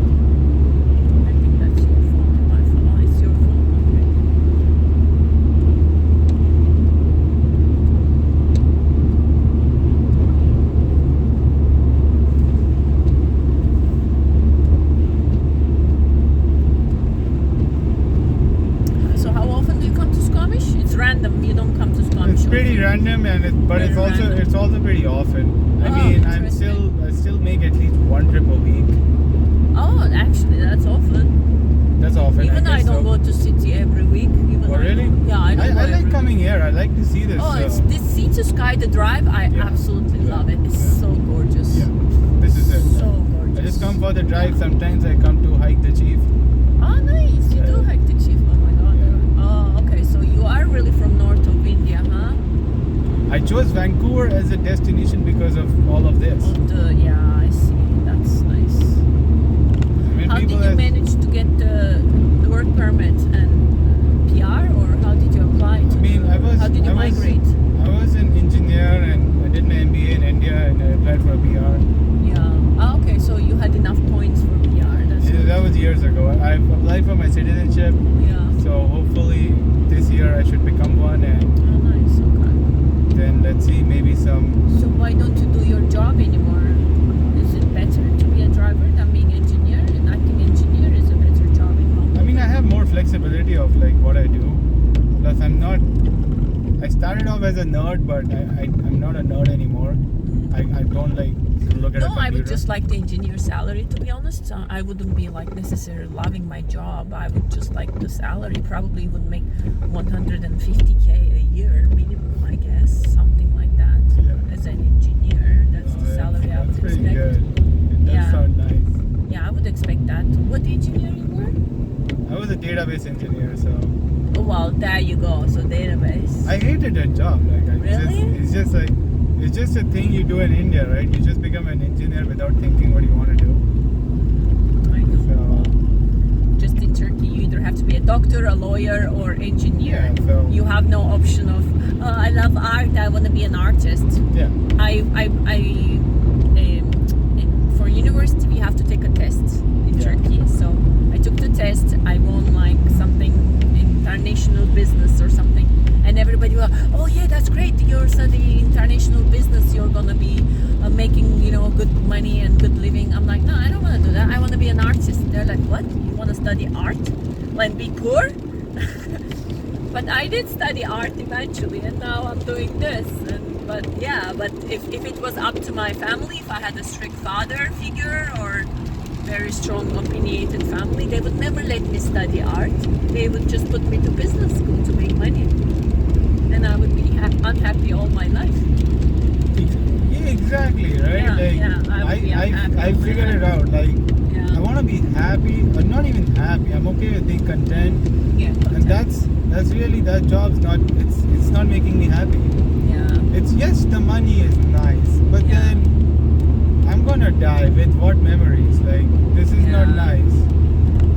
I think that's your phone. My phone. Oh, it's your phone. Okay. So how often do you come to Squamish? It's random. You don't come to Squamish. It's pretty often. random, but it's Very also random. pretty often. I Oh, mean, I interesting. still make at least 1 trip a week. Oh, actually, that's often. That's often. Even I guess don't so. go to city every week. Even Oh I really? don't- Yeah, I don't. go I every like week. coming here. I like to see this. Oh, it's this sea to sky, the drive. I Yeah. absolutely Yeah. love it. It's Yeah. so gorgeous. Yeah, this is it. So gorgeous. I just come for the drive. Sometimes I come to hike the chief. Oh, nice. You do Yeah. hike the chief. Oh my god. Yeah. Oh, okay. So you are really from north of India, huh? I chose Vancouver as a destination because of all of this. Yeah, I see. That's nice. I mean, How did people you have- manage to get the work permit and PR, or how did you apply? To I mean, how did you migrate? I was an engineer and I did my MBA in India and I applied for a PR. Yeah. Ah, okay. So you had enough points for PR. That's Yeah, good. that was years ago. I applied for my citizenship, Yeah. so hopefully this year I should become one, and Oh, nice. Okay. then let's see, maybe some. So why don't you do your job anymore? Is it better to be a driver than being engineer? And I think engineer is a better job in Vancouver. I mean, I have more flexibility of like what I do. Plus, I'm not. I started off as a nerd, but I'm not a nerd anymore. I don't like to look at a No, computer. I would just like the engineer salary, to be honest. I wouldn't be like necessarily loving my job. I would just like the salary. Probably would make 150K a year minimum, I guess, something like that. Yeah. As an engineer, that's the salary I That's would pretty expect. good. It does Yeah. sound nice. Yeah, I would expect that. What engineering were? I was a database engineer, so Oh, well, there you go. So database. I hated that job. Like, Really? it's just like it's just a thing you do in India, right? You just become an engineer without thinking what you want to do. I know. So Just in Turkey, you either have to be a doctor, a lawyer, or engineer. Yeah, so- You have no option of, I love art, I want to be an artist. Yeah. For university, we have to take a test in Yeah. Turkey. So I took the test. I won like something international business or something, and everybody was, oh yeah, that's great. You're studying international business. You're gonna be making good money and good living. I'm like, no, I don't want to do that. I want to be an artist. They're like, what? You want to study art? Like be poor? But I did study art eventually, and now I'm doing this. But if it was up to my family, if I had a strict father figure or very strong opinionated family, they would never let me study art. They would just put me to business school to make money, and I would be unhappy all my life. Yeah, exactly, right? Yeah, like, yeah, I would be unhappy I all my figured it life. out. Like, Yeah. I want to be happy, or not even happy. I'm okay with being content, Yeah, and that's really, that job's not. It's not making me happy. yeah. It's, yes, the money is nice, but Yeah. then I'm gonna die with what memories? Like, this is not Yeah. nice.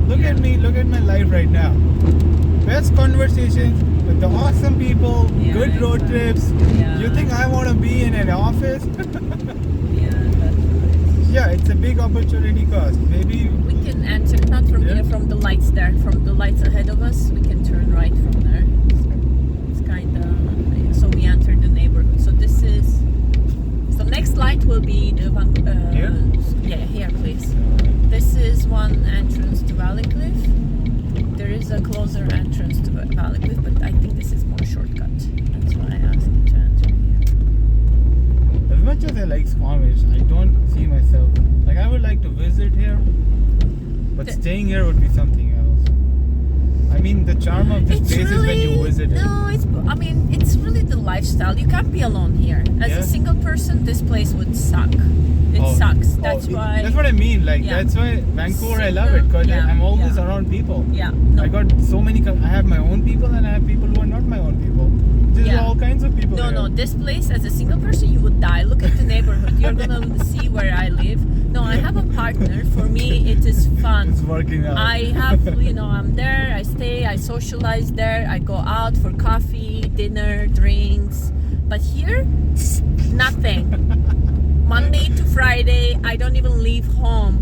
Look at me, look at my life right now. Best conversations with the awesome people, Yeah, good road exactly. trips. Yeah. You think I want to be in an office? Yeah, that's right. Yeah, it's a big opportunity cost. Maybe, We can enter not from Yeah. here, from the lights there, from the lights ahead of us. We can turn right from there. It's kind of so we enter the neighborhood. So this is. So next light will be the one. Here? Yeah, here, please. This is one entrance to Valley Cliff. There is a closer entrance to Valley Cliff, but I think this is more shortcut. That's why I asked you to enter here. as much as I like Squamish, I don't see myself. Like, I would like to visit here, but staying here would be something else. I mean, the charm of this place is when you visit it. No, it's really the lifestyle. You can't be alone here. As Yeah. a single person, this place would suck. It Oh, sucks. oh, That's why. That's what I mean. Like, Yeah. that's why Vancouver, I love it, because Yeah, I'm always yeah. around people. Yeah. No. I got so many. I have my own people, and I have people who are not my own people. There's Yeah. all kinds of people. No, here. no. This place, as a single person, you would die. Look at the neighborhood. You're gonna see where I live. No, I have a partner. For me, it is fun. It's working out. I have, I'm there, I stay, I socialize there, I go out for coffee, dinner, drinks. But here, nothing. Monday to Friday, I don't even leave home.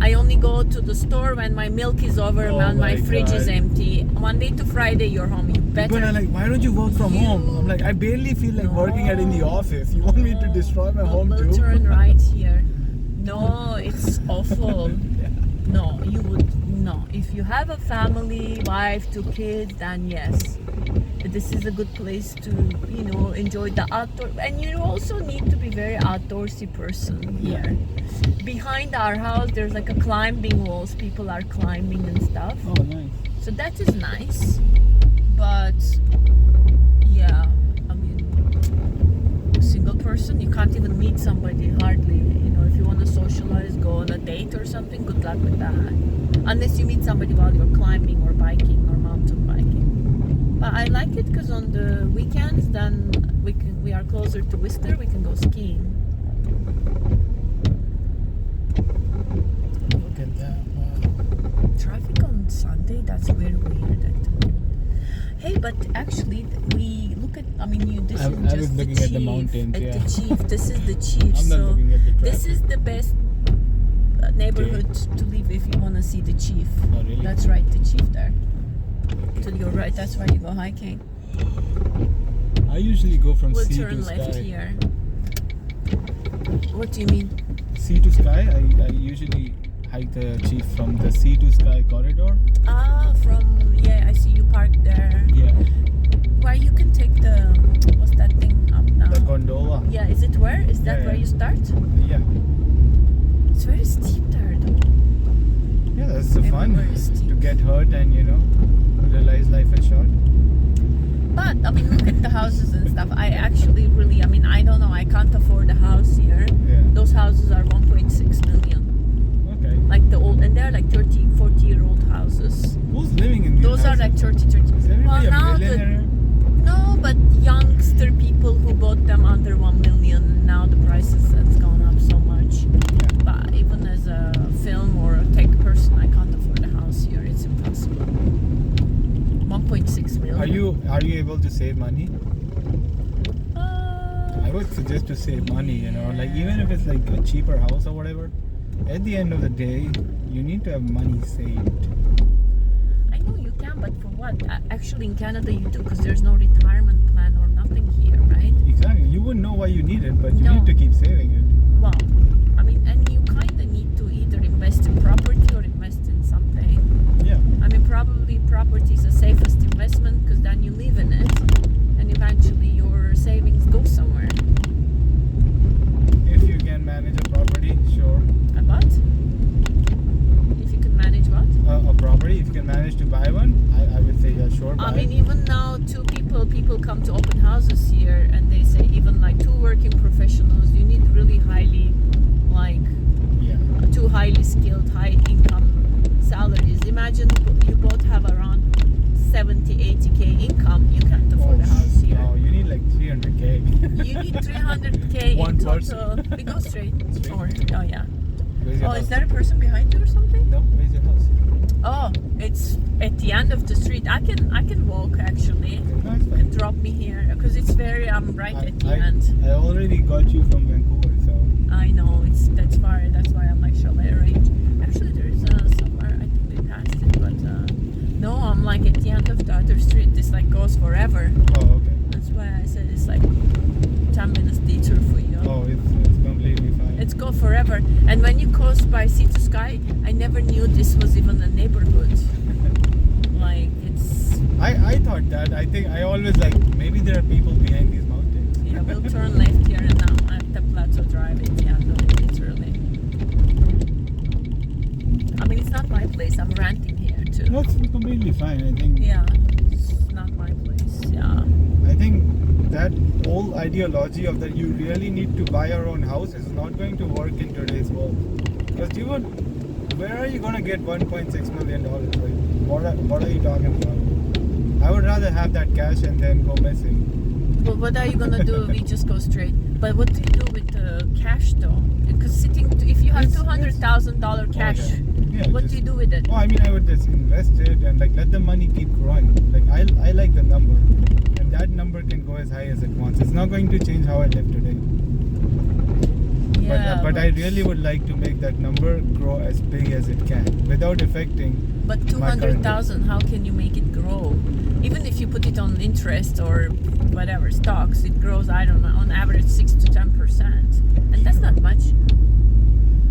I only go to the store when my milk is over, Oh when my my fridge is God. empty. Monday to Friday, you're home. You better. People are like, why don't you work from home? I'm like, I barely feel like working out in the office. You want me to destroy my home We'll too? turn right here. No, it's awful. No, you would no. If you have a family, wife, 2 kids, then yes, this is a good place to enjoy the outdoor. And you also need to be very outdoorsy person here. Behind our house, there's like a climbing walls. People are climbing and stuff. Oh, nice. So that is nice. But yeah, I mean, a single person, you can't even meet somebody hardly. If you want to socialize, go on a date or something, good luck with that. Unless you meet somebody while you're climbing or biking or mountain biking. But I like it because on the weekends, then we are closer to Whistler, we can go skiing. Look at that. Wow. Traffic on Sunday, that's very weird at the moment. Hey, but actually, we look at. This I is was just looking the at the chief. mountains, At yeah. the chief. This is the chief. I'm not So looking at the this traffic. is the best neighborhood to live if you want to see the chief. Oh, really? That's right, the chief there. To your right, that's where you go hiking. I usually go from We'll sea turn to left sky. here. What do you mean? Sea to sky. I usually hike the chief from the sea to sky corridor. I see you parked there. Yeah. Where you can take the what's that thing up now? The gondola. Yeah, is it where? Is that Yeah, where yeah. you start? Yeah. It's very steep there though. Yeah, that's the fun. Everywhere is steep. To get hurt and realize life is short. But look at the houses and stuff. I actually really, I don't know. I can't afford a house here. Yeah. Those houses are 1.6 million. Okay. Like the old, and they're like 30, 40-year-old houses. Who's living in these Those are houses? like 30. Is everybody a millionaire? No, but youngster people who bought them under 1 million. Now the prices has gone up so much. Yeah. But even as a film or a tech person, I can't afford a house here. It's impossible. will. Are you able to save money? I would suggest to save money, you know, like even if it's like a cheaper house or whatever, at the end of the day, you need to have money saved. I know you can, but for what? Actually, in Canada you do, because there's no retirement plan or nothing here, right? Exactly. You wouldn't know why you need it, but you No. need to keep saving it. Well, I mean, and you kind of need to either invest in property or invest in something. Yeah. I mean, probably property is the safest investment because then you live in it, and eventually your savings go somewhere. If you can manage a property, sure. But if you can manage what? A property, if you can manage to buy one, I would say yeah, sure. I buy mean, it. even now, people come to open houses here, and they say even like two working professionals, you need really highly, like, Yeah. two highly skilled, high income salaries. Imagine you both have around 70, 80k income. You can't afford a house here. No, you need like 300k. You need 300k One in person. total. We go straight. Straight? Or, oh yeah. Where's your Oh, house? is there a person behind you or something? No, where's your house? Oh, it's at the end of the street. I can walk actually. No, it's You can fine. drop me here because it's very right at the end. I already got you from Vancouver, so I know that's far. That's why I'm like, shall I arrange? Actually, there's somewhere I think we passed it, but no, I'm like at the end of the other street. This like goes forever. oh okay. That's why I said it's like 10 minutes detour for you. Oh, it's completely fine. It's go forever. And when you cross by Sea to Sky, I never knew this was even a neighborhood. Like it's I thought that. I think I always like maybe there are people behind these mountains. yeah. We'll turn left here and now at the Plateau Drive at the end of it, literally. I mean, it's not my place. I'm renting here too. That's completely fine. I think. Yeah, it's not my place. Yeah. I think that whole ideology of that you really need to buy your own house is not going to work in today's world. Because where are you going to get 1.6 million dollars? Like, what are you talking about? I would rather have that cash and then go missing. Well, what are you gonna do if we just go straight? But what do you do with the cash though? Because if you have Yes, $200,000 cash, Yeah, what just- do you do with it? Oh, I mean, I would just invest it and like let the money keep growing. Like I like the number, and that number can go as high as it wants. It's not going to change how I live today. Yeah, But I really would like to make that number grow as big as it can without affecting. But my current 200,000, how can you make it grow? Even if you put it on interest or whatever stocks, it grows, I don't know, on average 6 to 10%, and that's not much.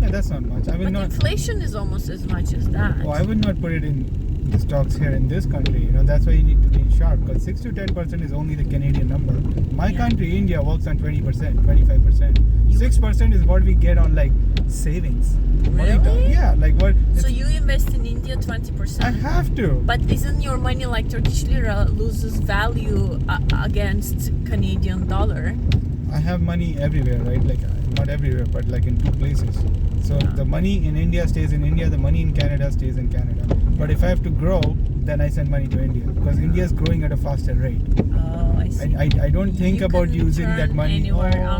Yeah, that's not much. I will But not. inflation is almost as much as that. Oh, I would not put it in the stocks here in this country. You know, that's why you need to be sharp. Because 6 to 10% is only the Canadian number. My Yeah. country, India, works on 20%, 25%. You- 6% is what we get on like savings. What are you Really? talking- Yeah, like what? So it's- you invest in India I 20%. have to. But isn't your money like Turkish lira loses value against Canadian dollar? I have money everywhere, right? Like not everywhere, but like in two places. So Yeah. the money in India stays in India. The money in Canada stays in Canada. But if I have to grow, then I send money to India because India is growing at a faster rate. Oh, I see. I don't think You about can using that turn money. anywhere Oh,